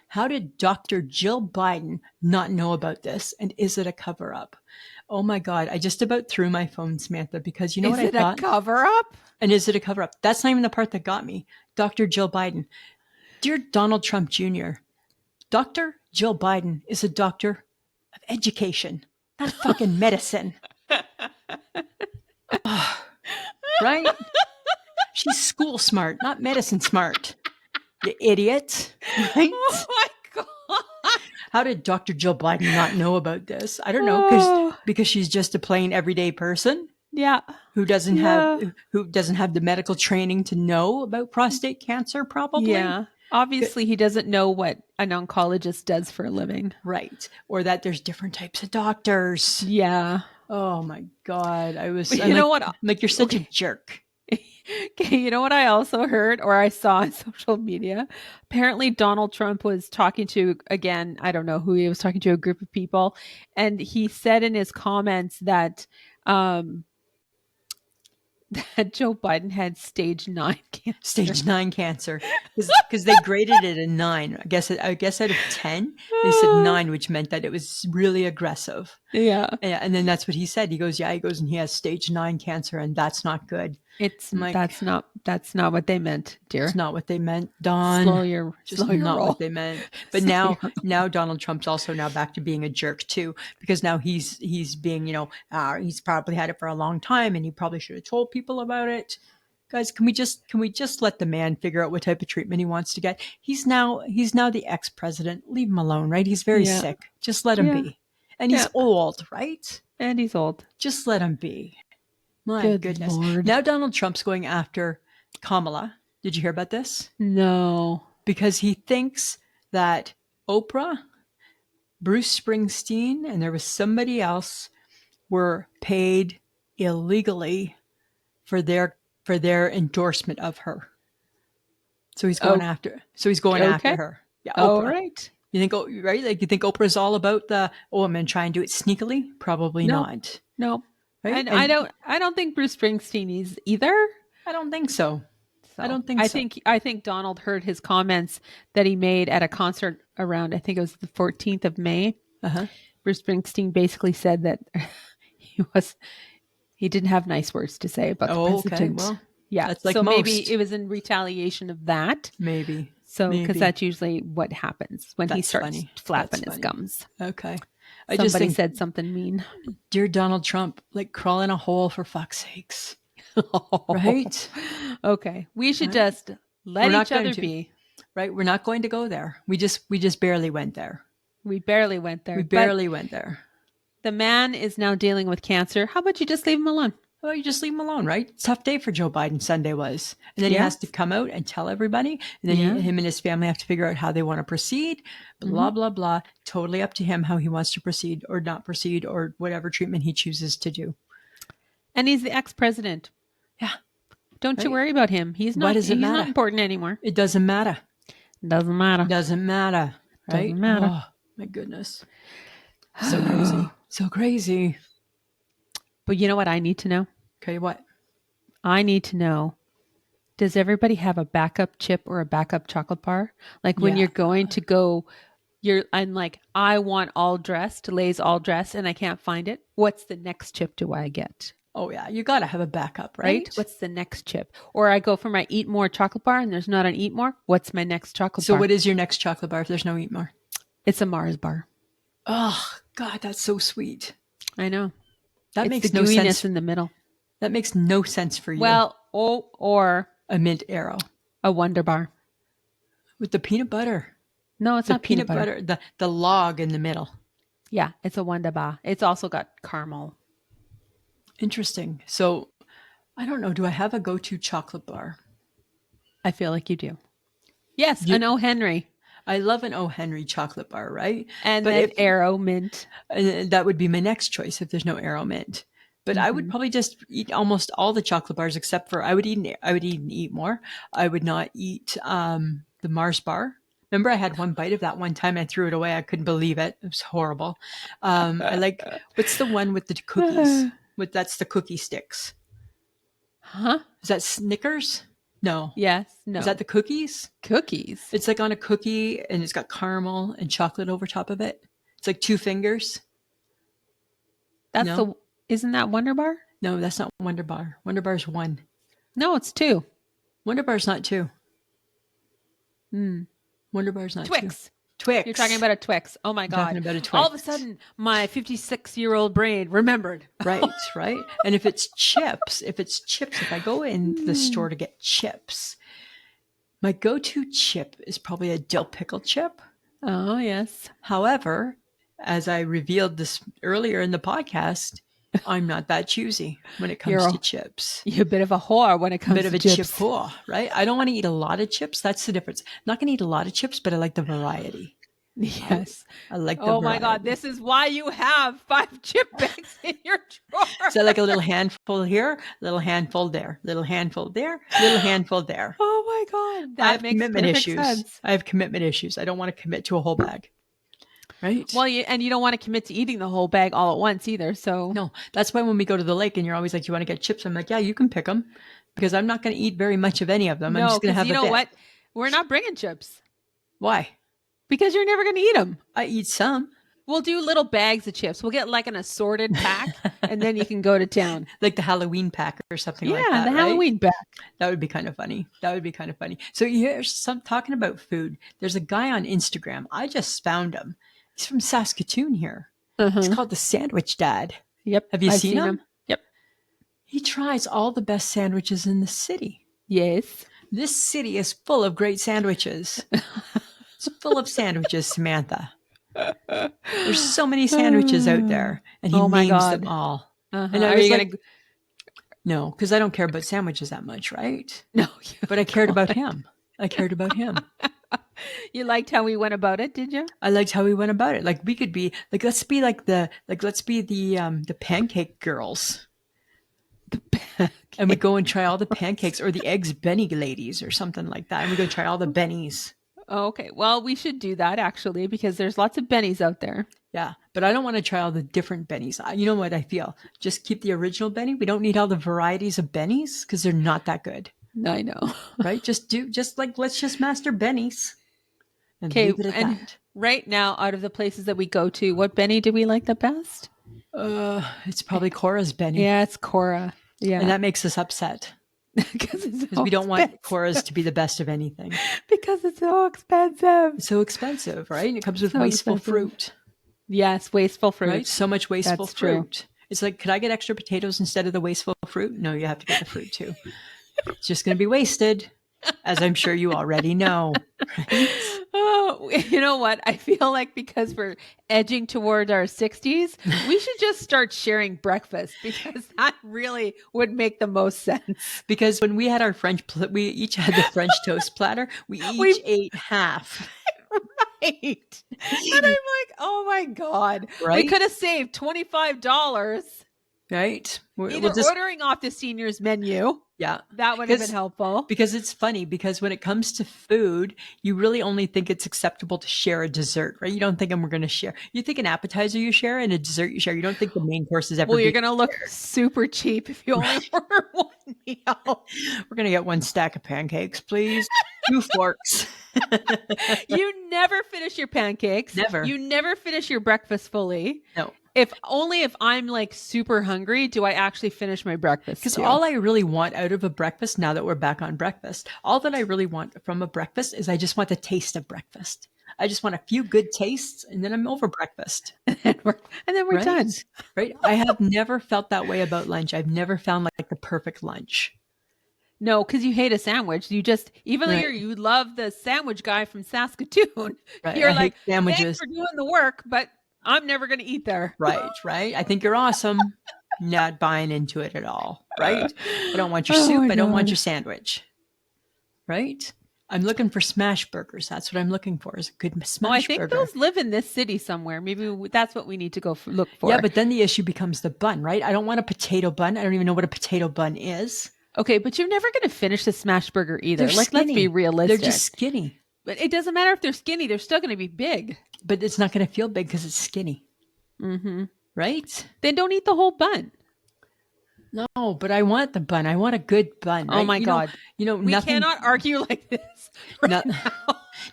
S1: How did Dr. Jill Biden not know about this? And is it a cover up? Oh my God. I just about threw my phone, Samantha, because you know what
S2: Is
S1: I
S2: it a
S1: thought?
S2: cover up?
S1: And is it a cover up? That's not even the part that got me. Dr. Jill Biden. Dear Donald Trump Jr., Dr. Jill Biden is a doctor of education, not fucking medicine. Oh, right? She's school smart, not medicine smart. You idiot. Right?
S2: Oh my god.
S1: How did Dr. Jill Biden not know about this? I don't know,
S2: Oh,
S1: because she's just a plain everyday person
S2: yeah.
S1: who doesn't have
S2: Yeah.
S1: the medical training to know about prostate cancer, probably.
S2: Yeah. Obviously, he doesn't know what an oncologist does for a living.
S1: Right. Or that there's different types of doctors.
S2: Yeah.
S1: Oh my God.
S2: But
S1: I'm
S2: you know
S1: like,
S2: what?
S1: you're such a
S2: Okay.
S1: jerk.
S2: Okay, you know what I also heard or I saw on social media? Apparently, Donald Trump was talking to, again, I don't know who he was talking to, a group of people. And he said in his comments that um, that Joe Biden had stage 9 cancer.
S1: Stage 9 cancer. Because they graded it a 9. I guess out of 10, they said 9, which meant that it was really aggressive.
S2: Yeah.
S1: And then that's what he said. He goes, and he has stage 9 cancer, and that's not good.
S2: It's
S1: I'm like,
S2: that's not what they meant,
S1: it's
S2: dear.
S1: not what they meant, Don. Just
S2: Slow your
S1: not what
S2: roll.
S1: they meant. But
S2: Slow your
S1: now Donald Trump's also now back to being a jerk too, because now he's being, he's probably had it for a long time, and he probably should have told people about it. Guys, can we just let the man figure out what type of treatment he wants to get? He's now the ex-president. Leave him alone, right? He's very
S2: Yeah.
S1: sick. Just let him
S2: Yeah.
S1: be. And he's
S2: Yeah.
S1: old, right?
S2: And he's old.
S1: Just let him be. My
S2: Good
S1: goodness.
S2: Lord.
S1: Now Donald Trump's going after Kamala. Did you hear about this?
S2: No.
S1: Because he thinks that Oprah, Bruce Springsteen, and there was somebody else were paid illegally for their endorsement of her. So he's going
S2: Oh,
S1: after. So he's going after
S2: okay.
S1: her. Yeah,
S2: All
S1: Oprah.
S2: right.
S1: You think, right? Like you think Oprah's all about I'm gonna try and do it sneakily? Probably
S2: No.
S1: not.
S2: No.
S1: Right?
S2: And
S1: And
S2: I don't think Bruce Springsteen is either.
S1: I don't think so. I
S2: So
S1: don't think so.
S2: I think Donald heard his comments that he made at a concert around, I think it was the 14th of May.
S1: Uh-huh.
S2: Bruce Springsteen basically said that he didn't have nice words to say about the
S1: Oh, okay.
S2: president.
S1: Well,
S2: Yeah.
S1: that's like
S2: So maybe
S1: most.
S2: it was in retaliation of that.
S1: Maybe.
S2: So, because
S1: Maybe.
S2: that's usually what happens when he
S1: That's
S2: starts
S1: funny. That's
S2: flapping his
S1: funny.
S2: gums.
S1: Okay. I just
S2: Somebody
S1: think,
S2: said something mean.
S1: dear Donald Trump, like crawl in a hole for fuck's sakes. Right?
S2: Okay. We should
S1: Right?
S2: just
S1: We're
S2: let
S1: not
S2: each
S1: going
S2: other
S1: to.
S2: be.
S1: Right? We're not going to go there. We just barely went there.
S2: We barely went
S1: We
S2: there. But
S1: barely went there.
S2: the man is now dealing with cancer. How about you just leave him alone?
S1: Well, you just leave him alone, right? Tough day for Joe Biden, Sunday was. And then he
S2: Yeah.
S1: has to come out and tell everybody. And then
S2: Yeah.
S1: him and his family have to figure out how they want to proceed. Blah, blah, blah. Totally up to him how he wants to proceed or not proceed or whatever treatment he chooses to do.
S2: And he's the ex-president.
S1: Yeah.
S2: Don't you worry about him. He's
S1: Why
S2: not
S1: does it
S2: he's not
S1: matter?
S2: important anymore.
S1: It doesn't matter.
S2: Doesn't matter.
S1: Doesn't matter. Right?
S2: Doesn't matter.
S1: Oh, my goodness. So crazy. So crazy.
S2: But you know what I need to know?
S1: Okay, what?
S2: I need to know, does everybody have a backup chip or a backup chocolate bar? Like when
S1: Yeah.
S2: you're going to go, I'm like, I want all dressed, Lay's all dressed, and I can't find it. What's the next chip do I get?
S1: Oh, yeah. You got to have a backup, right?
S2: What's the next chip? Or I go for my Eat More chocolate bar and there's not an Eat More. What's my next chocolate
S1: So
S2: bar?
S1: what is your next chocolate bar if there's no Eat More?
S2: It's a Mars bar.
S1: Oh, God, that's so sweet.
S2: I know.
S1: That
S2: It's
S1: makes
S2: the
S1: no
S2: gooiness
S1: sense.
S2: in the middle.
S1: That makes no sense for you.
S2: Well, or
S1: a mint arrow
S2: a Wonder Bar.
S1: with the peanut butter.
S2: No, it's
S1: The
S2: not peanut butter.
S1: the log in the middle.
S2: Yeah, it's a Wonder Bar. It's also got caramel.
S1: Interesting. So, I don't know. Do I have a go-to chocolate bar?
S2: I feel like you do. Yes, an O. Henry.
S1: I love an O. Henry chocolate bar, right?
S2: And
S1: But
S2: then
S1: if
S2: Arrow Mint.
S1: that would be my next choice if there's no arrow mint. But I would probably just eat almost all the chocolate bars except for I would eat and eat more. I would not eat the Mars bar. Remember, I had one bite of that one time. I threw it away. I couldn't believe it. It was horrible. I like what's the one with the cookies? That's the cookie sticks.
S2: Huh?
S1: Is that Snickers? No.
S2: Yes. No.
S1: Is that the cookies?
S2: cookies?
S1: It's like on a cookie and it's got caramel and chocolate over top of it. It's like two fingers.
S2: That's
S1: No?
S2: isn't that Wonder Bar?
S1: No, that's not Wonder Bar. Wonder Bar's one.
S2: No, it's two.
S1: Wonder Bar's not two.
S2: Hmm.
S1: Wonder Bar's not
S2: Twix.
S1: two. Twix.
S2: You're talking about a Twix. Oh my
S1: I'm
S2: God.
S1: talking about a
S2: All of a
S1: Twix.
S2: sudden, my 56-year-old brain remembered.
S1: Right, right. And if it's chips, if I go in the store to get chips, my go-to chip is probably a dill pickle chip.
S2: Oh, yes.
S1: However, as I revealed this earlier in the podcast, I'm not that choosy when it comes to chips.
S2: You're a bit of a whore when it comes
S1: Bit of
S2: to
S1: a
S2: chips.
S1: chip whore, right? I don't want to eat a lot of chips. That's the difference. I'm not going to eat a lot of chips, but I like the variety.
S2: Yes.
S1: I like the
S2: Oh my
S1: variety.
S2: God. This is why you have 5 chip bags in your drawer.
S1: So like a little handful here, little handful there, little handful there, little handful there.
S2: Oh my God.
S1: I
S2: That
S1: have
S2: makes
S1: commitment
S2: perfect
S1: issues.
S2: sense.
S1: I have commitment issues. I don't want to commit to a whole bag. Right?
S2: Well, you don't want to commit to eating the whole bag all at once either. So
S1: No, that's why when we go to the lake and you're always like, you want to get chips? I'm like, yeah, you can pick them because I'm not going to eat very much of any of them. I'm
S2: no,
S1: just going to
S2: because
S1: have
S2: you
S1: a
S2: know
S1: bit.
S2: what? We're not bringing chips
S1: Why?
S2: because you're never going to eat them.
S1: I eat some.
S2: We'll do little bags of chips. We'll get like an assorted pack, and then you can go to town.
S1: Like the Halloween pack or something like that.
S2: Yeah, the
S1: right?
S2: Halloween pack.
S1: That would be kind of funny. So here's some talking about food. There's a guy on Instagram. I just found him. He's from Saskatoon here. He's called the Sandwich Dad.
S2: Yep.
S1: Have you
S2: I've
S1: seen him?
S2: Yep.
S1: He tries all the best sandwiches in the city.
S2: Yes.
S1: This city is full of great sandwiches. It's full of sandwiches, Samantha. There's so many sandwiches out there, and he
S2: Oh my
S1: names
S2: God.
S1: them all.
S2: Uh-huh.
S1: And I
S2: Are
S1: was
S2: you
S1: like, No, because I don't care about sandwiches that much, right?
S2: No,
S1: But I cared about him. I cared about him.
S2: You liked how we went about it, did you?
S1: I liked how we went about it. Like we could be like let's be like let's be the pancake girls. And we go and try all the pancakes or the eggs Benny ladies or something like that. And we go try all the Bennies.
S2: Okay. Well, we should do that actually because there's lots of bennies out there.
S1: Yeah. But I don't want to try all the different Bennies. You know what I feel? Just keep the original Benny. We don't need all the varieties of Bennies because they're not that good.
S2: I know.
S1: Right? Let's just master Bennies and
S2: Okay.
S1: leave it at
S2: And
S1: that.
S2: right now, out of the places that we go to, what Benny do we like the best?
S1: It's probably Cora's Benny.
S2: Yeah, it's Cora.
S1: And
S2: Yeah.
S1: that makes us upset
S2: Because it's
S1: because
S2: so
S1: we don't want
S2: expensive.
S1: Cora's to be the best of anything.
S2: Because it's so expensive.
S1: It's so expensive, right? And it comes with
S2: So
S1: wasteful
S2: expensive.
S1: fruit,
S2: Yes, wasteful fruit.
S1: right? So much wasteful
S2: That's true.
S1: fruit. It's like, could I get extra potatoes instead of the wasteful fruit? No, you have to get the fruit too. It's just going to be wasted, as I'm sure you already know. Right?
S2: Oh, you know what? I feel like because we're edging toward our 60s, we should just start sharing breakfast because that really would make the most sense.
S1: Because when we had our we each had the French toast platter. We each
S2: We
S1: ate half.
S2: right. And I'm like, oh my God. We
S1: Right?
S2: could have saved $25
S1: Right?
S2: either ordering off the seniors menu.
S1: Yeah.
S2: That would have been helpful.
S1: Because it's funny because when it comes to food, you really only think it's acceptable to share a dessert, right? You don't think we're going to share. You think an appetizer you share and a dessert you share. You don't think the main course is ever.
S2: Well, you're going to look super cheap if you only order one meal.
S1: We're going to get one stack of pancakes, please. 2 forks.
S2: You never finish your pancakes.
S1: Never.
S2: You never finish your breakfast fully.
S1: No.
S2: If I'm like super hungry, do I actually finish my breakfast?
S1: Because all I really want out of a breakfast, now that we're back on breakfast, all that I really want from a breakfast is I just want the taste of breakfast. I just want a few good tastes and then I'm over breakfast.
S2: and then we're
S1: right?
S2: done.
S1: Right? I have never felt that way about lunch. I've never found like the perfect lunch.
S2: No, because you hate a sandwich. You just, even though you love the sandwich guy from Saskatoon, you're
S1: I
S2: like,
S1: hate sandwiches.
S2: Thanks for doing the work, but I'm never going to eat there.
S1: Right. I think you're awesome. Not buying into it at all. Right? I don't want your soup. I don't want your sandwich. Right? I'm looking for smash burgers. That's what I'm looking for is a good smash burger.
S2: I think those live in this city somewhere. Maybe that's what we need to go look for.
S1: Yeah, but then the issue becomes the bun, right? I don't want a potato bun. I don't even know what a potato bun is.
S2: Okay, but you're never going to finish the smash burger either.
S1: They're
S2: like,
S1: skinny.
S2: Let's be realistic.
S1: They're just skinny.
S2: But it doesn't matter if they're skinny. They're still going to be big.
S1: But it's not going to feel big because it's skinny.
S2: Mm-hmm.
S1: Right?
S2: Then don't eat the whole bun.
S1: No, but I want the bun. I want a good bun. Right?
S2: Oh my God.
S1: We
S2: cannot argue like this.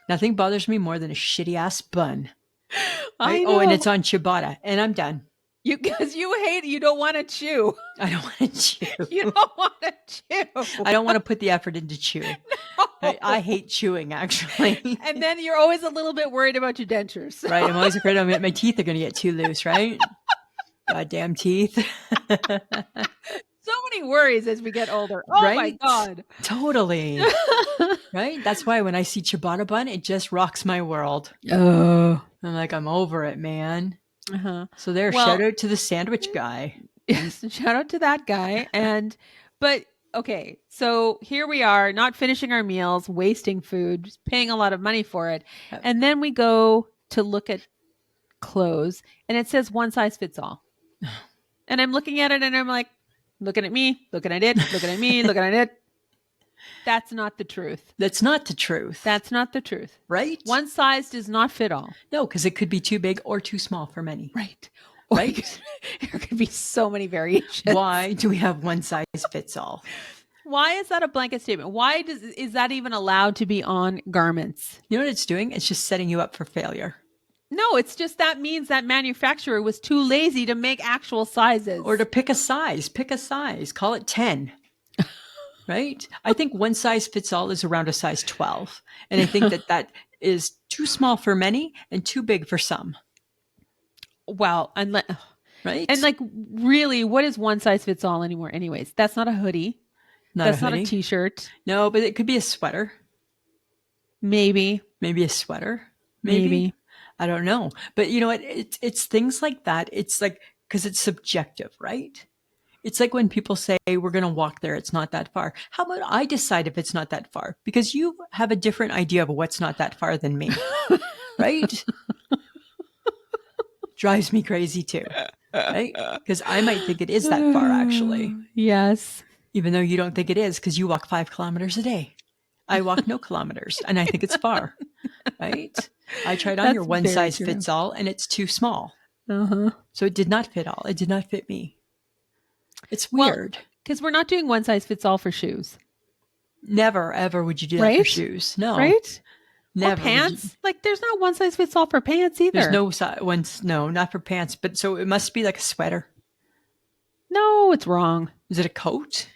S1: Nothing bothers me more than a shitty ass bun.
S2: Right?
S1: I know. Oh, and it's on ciabatta. And I'm done.
S2: Because you don't want to chew.
S1: I don't want to chew.
S2: You don't want to chew.
S1: I don't want to put the effort into chewing.
S2: No.
S1: I hate chewing, actually.
S2: And then you're always a little bit worried about your dentures.
S1: Right. I'm always afraid my teeth are going to get too loose, right? Goddamn teeth.
S2: So many worries as we get older. Oh my God.
S1: Totally. Right? That's why when I see ciabatta bun, it just rocks my world.
S2: Oh.
S1: I'm like, I'm over it, man.
S2: Uh-huh.
S1: So shout out to the sandwich guy.
S2: Yes, shout out to that guy. But okay, so here we are, not finishing our meals, wasting food, just paying a lot of money for it. And then we go to look at clothes and it says one size fits all. And I'm looking at it and I'm like, looking at me, looking at it, looking at me, looking at it. That's not the truth.
S1: That's not the truth.
S2: That's not the truth.
S1: Right?
S2: One size does not fit all.
S1: No, because it could be too big or too small for many.
S2: Right.
S1: Right?
S2: There could be so many variations.
S1: Why do we have one size fits all?
S2: Why is that a blanket statement? Why is that even allowed to be on garments?
S1: You know what it's doing? It's just setting you up for failure.
S2: No, it's just that means that manufacturer was too lazy to make actual sizes.
S1: Or to pick a size. Pick a size. Call it 10. Right? I think one size fits all is around a size 12. And I think that is too small for many and too big for some.
S2: Wow.
S1: Right?
S2: And like, really, what is one size fits all anymore? Anyways, that's not a hoodie. That's not a t-shirt.
S1: No, but it could be a sweater.
S2: Maybe
S1: a sweater. Maybe. I don't know. But you know what? It's things like that. It's like, because it's subjective, right? It's like when people say we're going to walk there, it's not that far. How about I decide if it's not that far? Because you have a different idea of what's not that far than me, right? Drives me crazy too, right? Because I might think it is that far actually,
S2: Yes.
S1: even though you don't think it is because you walk 5 kilometers a day. I walk no kilometers and I think it's far, right? I tried on your
S2: That's
S1: one
S2: very
S1: size
S2: true.
S1: fits all and it's too small.
S2: Uh-huh.
S1: So it did not fit all. It did not fit me. It's
S2: Well,
S1: weird.
S2: because we're not doing one size fits all for shoes,
S1: Never, ever would you do that for
S2: right?
S1: shoes. No,
S2: Right? Or
S1: never would you.
S2: pants. Like, there's not one size fits all for pants
S1: There's
S2: either.
S1: no ones, no, not for pants. But so it must be like a sweater.
S2: No, it's wrong.
S1: Is it a coat?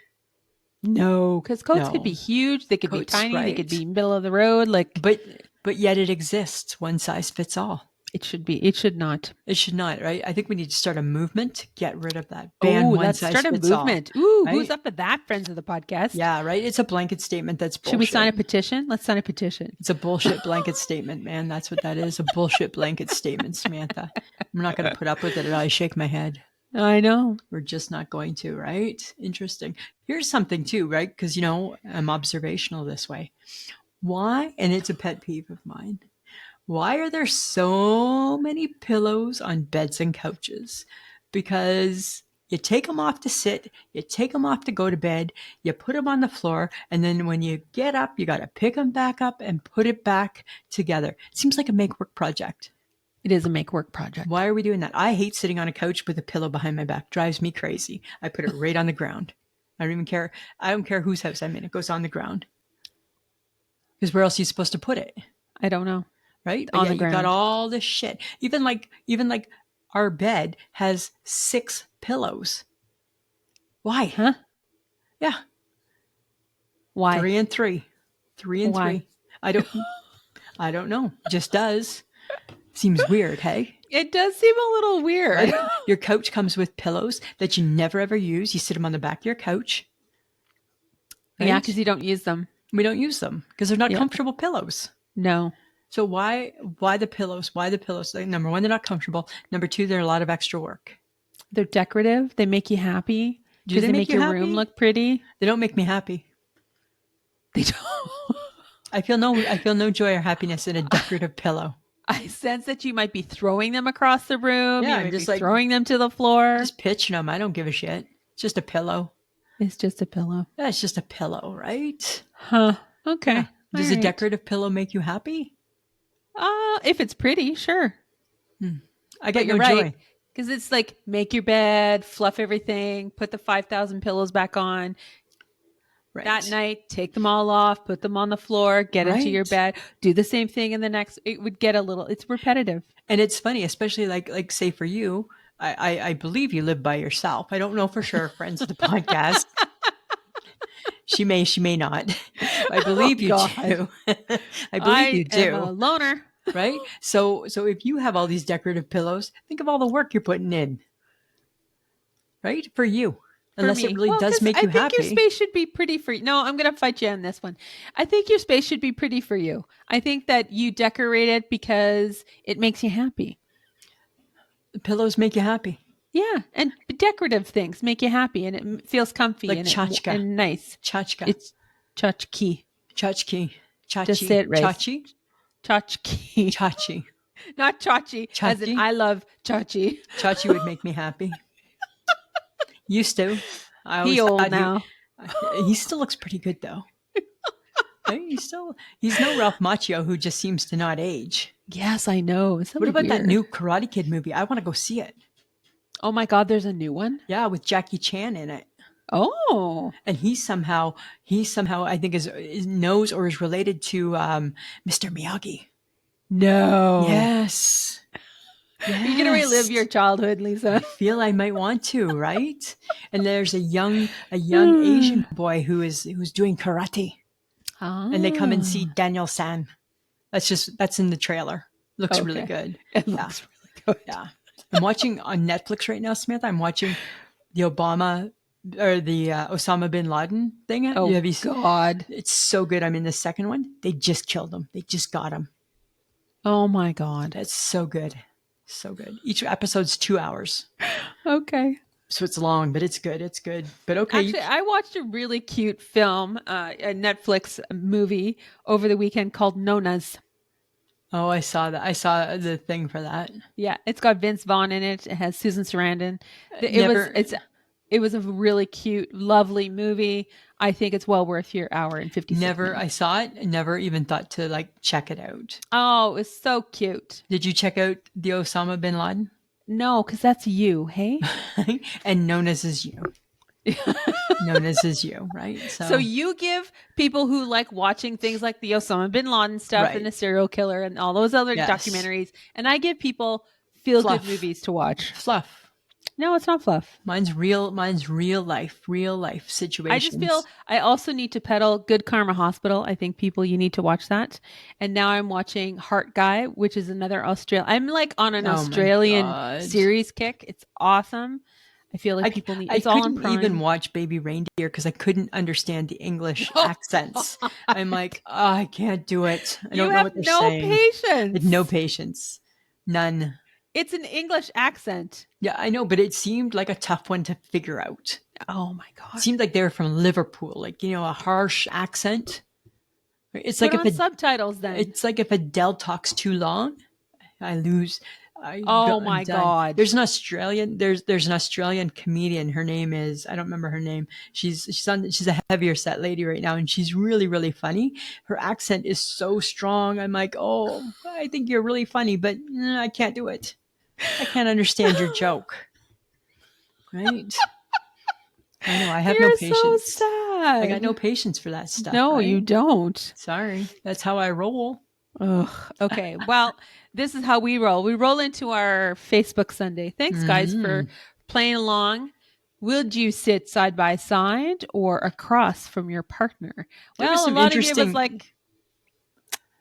S2: No, because coats could be
S1: No,
S2: huge. They could be
S1: coats,
S2: tiny. They could
S1: right?
S2: be middle of the road. Like,
S1: But yet it exists. One size fits all.
S2: it should be. It should not.
S1: It should not, right? I think we need to start a movement to get rid of that.
S2: Oh,
S1: Ban one
S2: let's
S1: size
S2: start a
S1: fits all,
S2: movement. Ooh, who's
S1: right?
S2: up with that, friends of the podcast?
S1: Yeah, right. It's a blanket statement. That's
S2: Should we sign
S1: bullshit.
S2: a petition? Let's sign a petition.
S1: It's a bullshit blanket statement, man. That's what that is. A bullshit blanket statement, Samantha. I'm not going to put up with it. I shake my head.
S2: I know.
S1: We're just not going to, right? Interesting. Here's something too, right? Because, I'm observational this way. Why? And it's a pet peeve of mine. Why are there so many pillows on beds and couches? Because you take them off to sit, you take them off to go to bed, you put them on the floor, and then when you get up, you got to pick them back up and put it back together. It seems like a make work project.
S2: It is a make work project.
S1: Why are we doing that? I hate sitting on a couch with a pillow behind my back. Drives me crazy. I put it right on the ground. I don't even care. I don't care whose house I'm in. It goes on the ground. Because where else are you supposed to put it?
S2: I don't know.
S1: Right? But
S2: On
S1: yeah,
S2: the
S1: you got
S2: ground.
S1: all this shit. Even like our bed has 6 pillows. Why?
S2: Huh?
S1: Yeah.
S2: Why?
S1: 3 and 3. 3 and
S2: Why?
S1: 3. I don't know. Just does. Seems weird, hey?
S2: It does seem a little weird.
S1: Right? Your couch comes with pillows that you never ever use. You sit them on the back of your couch. Right?
S2: Yeah, because you don't use them.
S1: We don't use them because they're not
S2: Yeah.
S1: comfortable pillows.
S2: No.
S1: So why the pillows? Why the pillows? Like, number one, they're not comfortable. Number two, they're a lot of extra work.
S2: They're decorative. They make you happy.
S1: Do
S2: Because
S1: they
S2: they
S1: make
S2: make
S1: you
S2: your
S1: happy?
S2: room look pretty.
S1: They don't make me happy.
S2: They don't.
S1: I feel no joy or happiness in a decorative pillow.
S2: I sense that you might be throwing them across the room.
S1: Yeah,
S2: You
S1: I'm
S2: might
S1: just
S2: be
S1: like-
S2: throwing them to the floor.
S1: Just pitching them. I don't give a shit. It's just a pillow.
S2: It's just a pillow.
S1: Yeah, it's just a pillow, right?
S2: Huh. Okay.
S1: Yeah. Does
S2: All
S1: a
S2: right.
S1: decorative pillow make you happy?
S2: If it's pretty, sure.
S1: I get
S2: You're
S1: no
S2: right.
S1: joy.
S2: Because it's like make your bed, fluff everything, put the 5,000 pillows back on.
S1: Right.
S2: That night, take them all off, put them on the floor, get into your
S1: Right.
S2: bed, do the same thing in the next. It would get a little, it's repetitive.
S1: And it's funny, especially like say for you, I believe you live by yourself. I don't know for sure, friends of the podcast. She may not. I believe you
S2: God.
S1: do. I believe you
S2: am a
S1: do.
S2: loner.
S1: Right? So if you have all these decorative pillows, think of all the work you're putting in. Right? For you. Unless
S2: For me.
S1: it really
S2: Well,
S1: does
S2: 'cause
S1: make
S2: I
S1: you
S2: think your
S1: happy.
S2: space should be pretty for you. No, I'm going to fight you on this one. I think your space should be pretty for you. I think that you decorate it because it makes you happy.
S1: The pillows make you happy.
S2: Yeah, and decorative things make you happy, and it feels comfy
S1: Like
S2: and
S1: tchotchke.
S2: and nice.
S1: Chachka.
S2: It's tchotchke.
S1: Tchotchke. Chachi.
S2: Just say it right.
S1: Chachi.
S2: Tchotchke.
S1: Chachi.
S2: Not chachi, as in
S1: Chachi?
S2: I love chachi.
S1: Chachi would make me happy. Used to. I always
S2: He old
S1: thought
S2: now.
S1: he still looks pretty good though. Right? He's no Ralph Macchio who just seems to not age.
S2: Yes, I know. It's
S1: What about that
S2: weird.
S1: new Karate Kid movie? I want to go see it.
S2: Oh my God, there's a new one?
S1: Yeah, with Jackie Chan in it.
S2: Oh.
S1: And he somehow I think is knows or is related to Mr. Miyagi.
S2: No.
S1: Yes.
S2: You're going to relive your childhood,
S1: I
S2: Lisa.
S1: feel I might want to, right? And there's a young Asian boy who's doing karate. And they come and see Daniel San. That's in the trailer. Looks really good.
S2: It looks really good.
S1: Yeah. I'm watching on Netflix right now, Samantha. I'm watching the Osama bin Laden thing.
S2: Oh, God.
S1: It's so good. I'm in the second one. They just killed him. They just got him.
S2: Oh, my God.
S1: That's so good. So good. Each episode's 2 hours.
S2: Okay.
S1: So it's long, but it's good. It's good. But okay,
S2: Actually, I watched a really cute film, a Netflix movie over the weekend called Nonas.
S1: oh, I saw that. I saw the thing for that.
S2: Yeah, it's got Vince Vaughn in it. It has Susan Sarandon. It was
S1: Never,
S2: it was a really cute, lovely movie. I think it's well worth your hour and 56
S1: never. I
S2: minutes.
S1: saw it. And never even thought to like check it out.
S2: Oh, it was so cute.
S1: Did you check out the Osama bin Laden?
S2: No, because that's you, hey?
S1: And known as is you. Known as is you, right?
S2: So
S1: So
S2: you give people who like watching things like the Osama bin Laden stuff and
S1: right.
S2: the serial killer and all those other
S1: Yes.
S2: documentaries, and I give people feel good
S1: Fluff.
S2: movies to watch.
S1: Fluff.
S2: No, it's not fluff.
S1: Mine's real life
S2: I just feel
S1: situations.
S2: I also need to peddle Good Karma Hospital. I think people, you need to watch that. And now I'm watching Heart Guy, which is another Australian. I'm like on an
S1: Oh my
S2: Australian
S1: god.
S2: series kick. It's awesome. I feel like people need.
S1: I
S2: It's all on
S1: couldn't even
S2: Prime.
S1: watch Baby Reindeer because I couldn't understand the English
S2: Oh
S1: accents. I'm
S2: God.
S1: like, oh, I can't do it. I
S2: You
S1: don't know
S2: have
S1: what they're
S2: no
S1: saying. I had no
S2: patience.
S1: patience. None.
S2: It's an English accent.
S1: Yeah, I know, but it seemed like a tough one to figure out.
S2: Oh my
S1: It
S2: God.
S1: seemed like they were from Liverpool, like, a harsh accent. It's
S2: Put
S1: like if
S2: on subtitles then.
S1: Adele talks too long, I lose. I go.
S2: Oh
S1: I'm
S2: my
S1: done.
S2: God.
S1: There's an Australian comedian. Her name is, I don't remember her name. She's a heavier set lady right now, and she's really really funny. Her accent is so strong. I'm like, oh, I think you're really funny, but I can't do it. I can't understand your joke. Right? I know. I have no
S2: You're so
S1: patience. I got no
S2: sad.
S1: patience for that stuff.
S2: No, you
S1: Right?
S2: don't.
S1: Sorry. That's how I roll.
S2: Ugh. Okay. Well, this is how we roll. We roll into our Facebook Sunday. Thanks, guys,
S1: Hmm.
S2: for playing along. Would you sit side by side or across from your partner?
S1: There was
S2: Well, a
S1: some
S2: lot of you was
S1: interesting.
S2: like,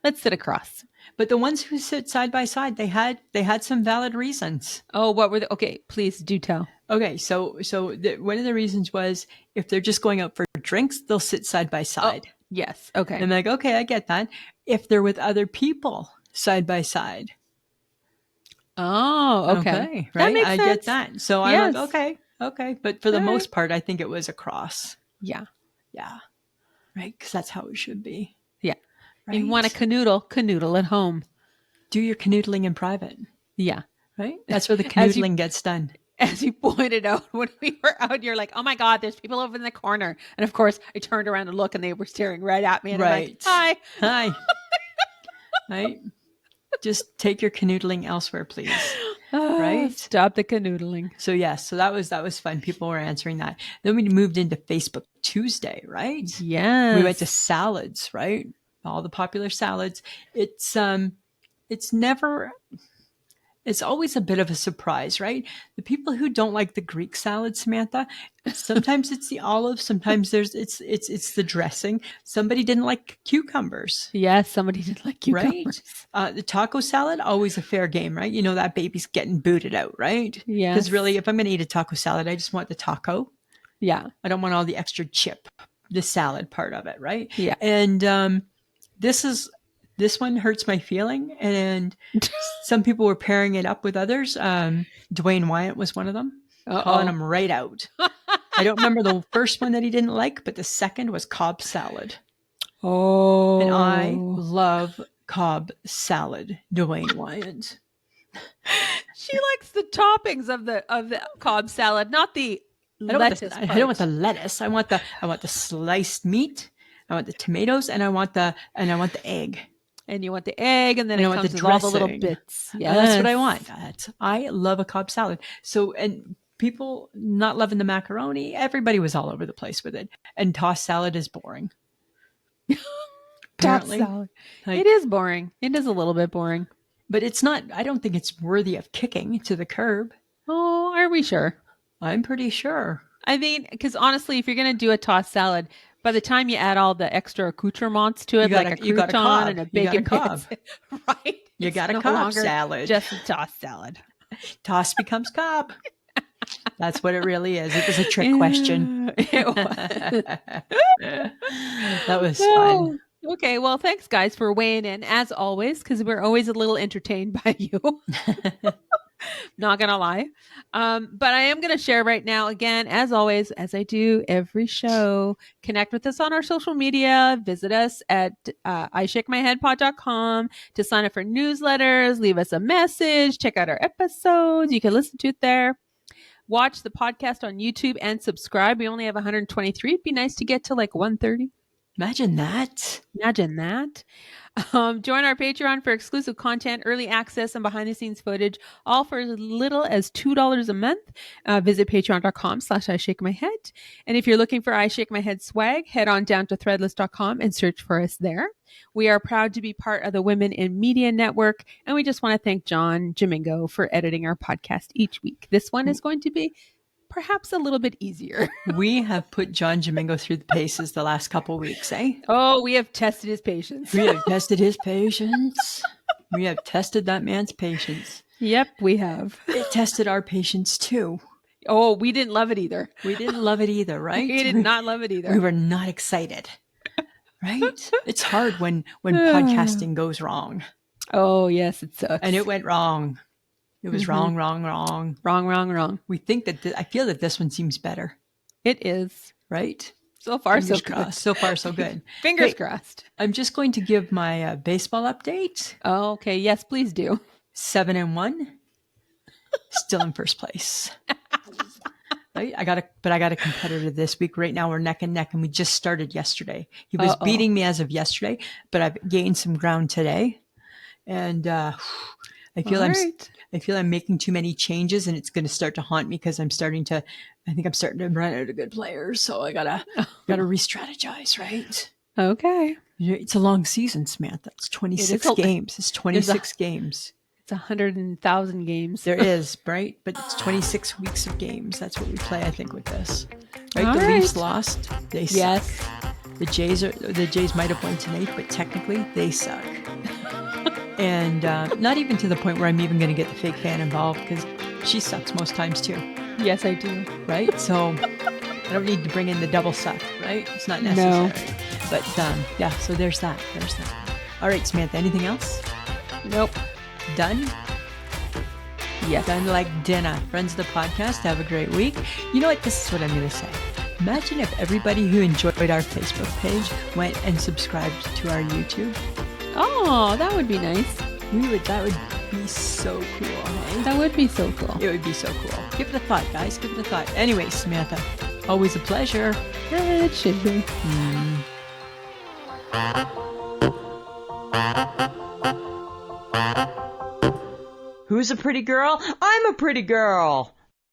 S2: let's sit across.
S1: But the ones who sit side by side, they had some valid reasons.
S2: Oh, what were the? Okay, please do tell.
S1: Okay, one of the reasons was if they're just going out for drinks, they'll sit side by
S2: Oh,
S1: side.
S2: yes. Okay.
S1: And I'm like, okay, I get that. If they're with other people side by side,
S2: Oh, okay.
S1: okay,
S2: That
S1: right?
S2: makes
S1: I get
S2: sense.
S1: that. So I'm like,
S2: Yes.
S1: okay, okay. But for the
S2: All right.
S1: most part, I think it was a cross.
S2: Yeah.
S1: Yeah, right? Because that's how it should be,
S2: Yeah. If you want to
S1: right?
S2: canoodle at home.
S1: Do your canoodling in private,
S2: Yeah.
S1: right? That's where the
S2: As you
S1: canoodling gets done.
S2: as you pointed out when we were out, you're like, oh my God, there's people over in the corner. And of course, I turned around to look and they were staring right at me. And I'm like,
S1: Right.
S2: hi.
S1: Hi. Right. Just take your canoodling elsewhere, please. Right?
S2: Stop the canoodling.
S1: So yes, so that was fun. People were answering that. Then we moved into Facebook Tuesday, right? We went to
S2: Yes.
S1: salads, right? All the popular salads. It's never it's always a bit of a surprise, right? The people who don't like the Greek salad, Samantha, sometimes it's the olives, sometimes it's the dressing. Somebody didn't like cucumbers.
S2: Yes, somebody did like
S1: Right?
S2: cucumbers.
S1: The taco salad, always a fair game, right? You know that baby's getting booted out, right? Because really,
S2: Yes.
S1: if I'm going to eat a taco salad, I just want the taco.
S2: Yeah.
S1: I don't want all the extra chip, the salad part of it, right?
S2: Yeah.
S1: And this is this one hurts my feeling, and some people were pairing it up with others. Dwayne Wyatt was one of them, calling
S2: Uh-oh.
S1: him right out. I don't remember the first one that he didn't like, but the second was Cobb salad. And I
S2: Oh.
S1: love Cobb salad, Dwayne Wyatt.
S2: She likes the toppings of the Cobb salad, not the lettuce
S1: I don't want the
S2: part.
S1: lettuce. I want the sliced meat. I want the tomatoes, and I want the egg,
S2: And you want the egg, and then
S1: and I
S2: it
S1: want the
S2: comes with all the little
S1: dressing.
S2: bits.
S1: That's what I
S2: Yes.
S1: want. I love a Cobb salad. So, and people not loving the macaroni, everybody was all over the place with it. And tossed salad is boring.
S2: Top
S1: Apparently,
S2: salad. It
S1: like,
S2: is boring. It is a little bit boring.
S1: but it's not. I don't think it's worthy of kicking to the curb.
S2: Oh, are we sure?
S1: I'm pretty sure.
S2: I mean, because honestly, if you're going to do a tossed salad, by the time you add all the extra accoutrements to
S1: You
S2: it,
S1: got
S2: like
S1: a
S2: a
S1: you got a
S2: crouton and
S1: Cobb.
S2: a
S1: You got a
S2: bacon
S1: Cobb.
S2: bits, right?
S1: You
S2: It's
S1: got a
S2: no
S1: Cobb
S2: longer
S1: salad.
S2: just a tossed salad.
S1: Toss becomes Cobb. That's what it really is. It was a trick question.
S2: Yeah, it
S1: That was fun.
S2: was. Okay, well, thanks, guys, for weighing in as always, because we're always a little entertained by you. Not gonna lie. But I am gonna share right now, again, as always, as I do every show, connect with us on our social media, visit us at ishakemyheadpod.com to sign up for newsletters, leave us a message, check out our episodes. You can listen to it there. Watch the podcast on YouTube and subscribe. We only have 123. It'd be nice to get to like 130.
S1: Imagine that.
S2: Imagine that. Join our Patreon for exclusive content, early access, and behind the scenes footage, all for as little as $2 a month. Visit patreon.com/I Shake My Head. And if you're looking for I Shake My Head swag, head on down to threadless.com and search for us there. We are proud to be part of the Women in Media Network. And we just want to thank John Jamingo for editing our podcast each week. This one is going to be perhaps a little bit easier.
S1: We have put John Jamingo through the paces the last couple weeks, eh?
S2: Oh, we have tested his patience.
S1: We have tested his patience. We have tested that man's patience.
S2: Yep, we have.
S1: It tested our patience too.
S2: Oh, we didn't love it either.
S1: We didn't love it either, right?
S2: We did not love it either.
S1: We were not excited, right? It's hard when podcasting goes wrong.
S2: Oh, yes, it sucks.
S1: And it went wrong. It was wrong.
S2: Wrong.
S1: We think that I feel that this one seems better.
S2: It is.
S1: Right?
S2: So far,
S1: Fingers
S2: so good.
S1: crossed. So far, so good.
S2: Fingers crossed.
S1: I'm just going to give my baseball update.
S2: Oh, okay. Yes, please do.
S1: 7-1. Still in first place. Right? I got a competitor this week. Right now we're neck and neck, and we just started yesterday. He was beating me as of yesterday, but I've gained some ground today. And I feel I'm making too many changes, and it's going to start to haunt me because I think I'm starting to run out of good players. So I gotta re-strategize, right?
S2: Okay.
S1: It's a long season, Samantha. It's 26 games. It's 26 games.
S2: It's 100,000 games.
S1: There is, right? But it's 26 weeks of games. That's what we play, I think, with this. Right?
S2: All
S1: the
S2: right.
S1: Leafs lost. They suck.
S2: Yes.
S1: The Jays might have won tonight, but technically they suck. And not even to the point where I'm even going to get the fake fan involved because she sucks most times too.
S2: Yes, I do.
S1: Right? So I don't need to bring in the double suck, right? It's not necessary. No. But yeah, so there's that. All right, Samantha, anything else?
S2: Nope.
S1: Done?
S2: Yes.
S1: Done like dinner. Friends of the podcast, have a great week. You know what? This is what I'm going to say. Imagine if everybody who enjoyed our Facebook page went and subscribed to our YouTube.
S2: Oh, that would be nice.
S1: That would be so cool, hey?
S2: That would be so cool.
S1: It would be so cool. Give it a thought, guys. Give it a thought. Anyway, Samantha, always a pleasure.
S2: It should be.
S1: Who's a pretty girl? I'm a pretty girl.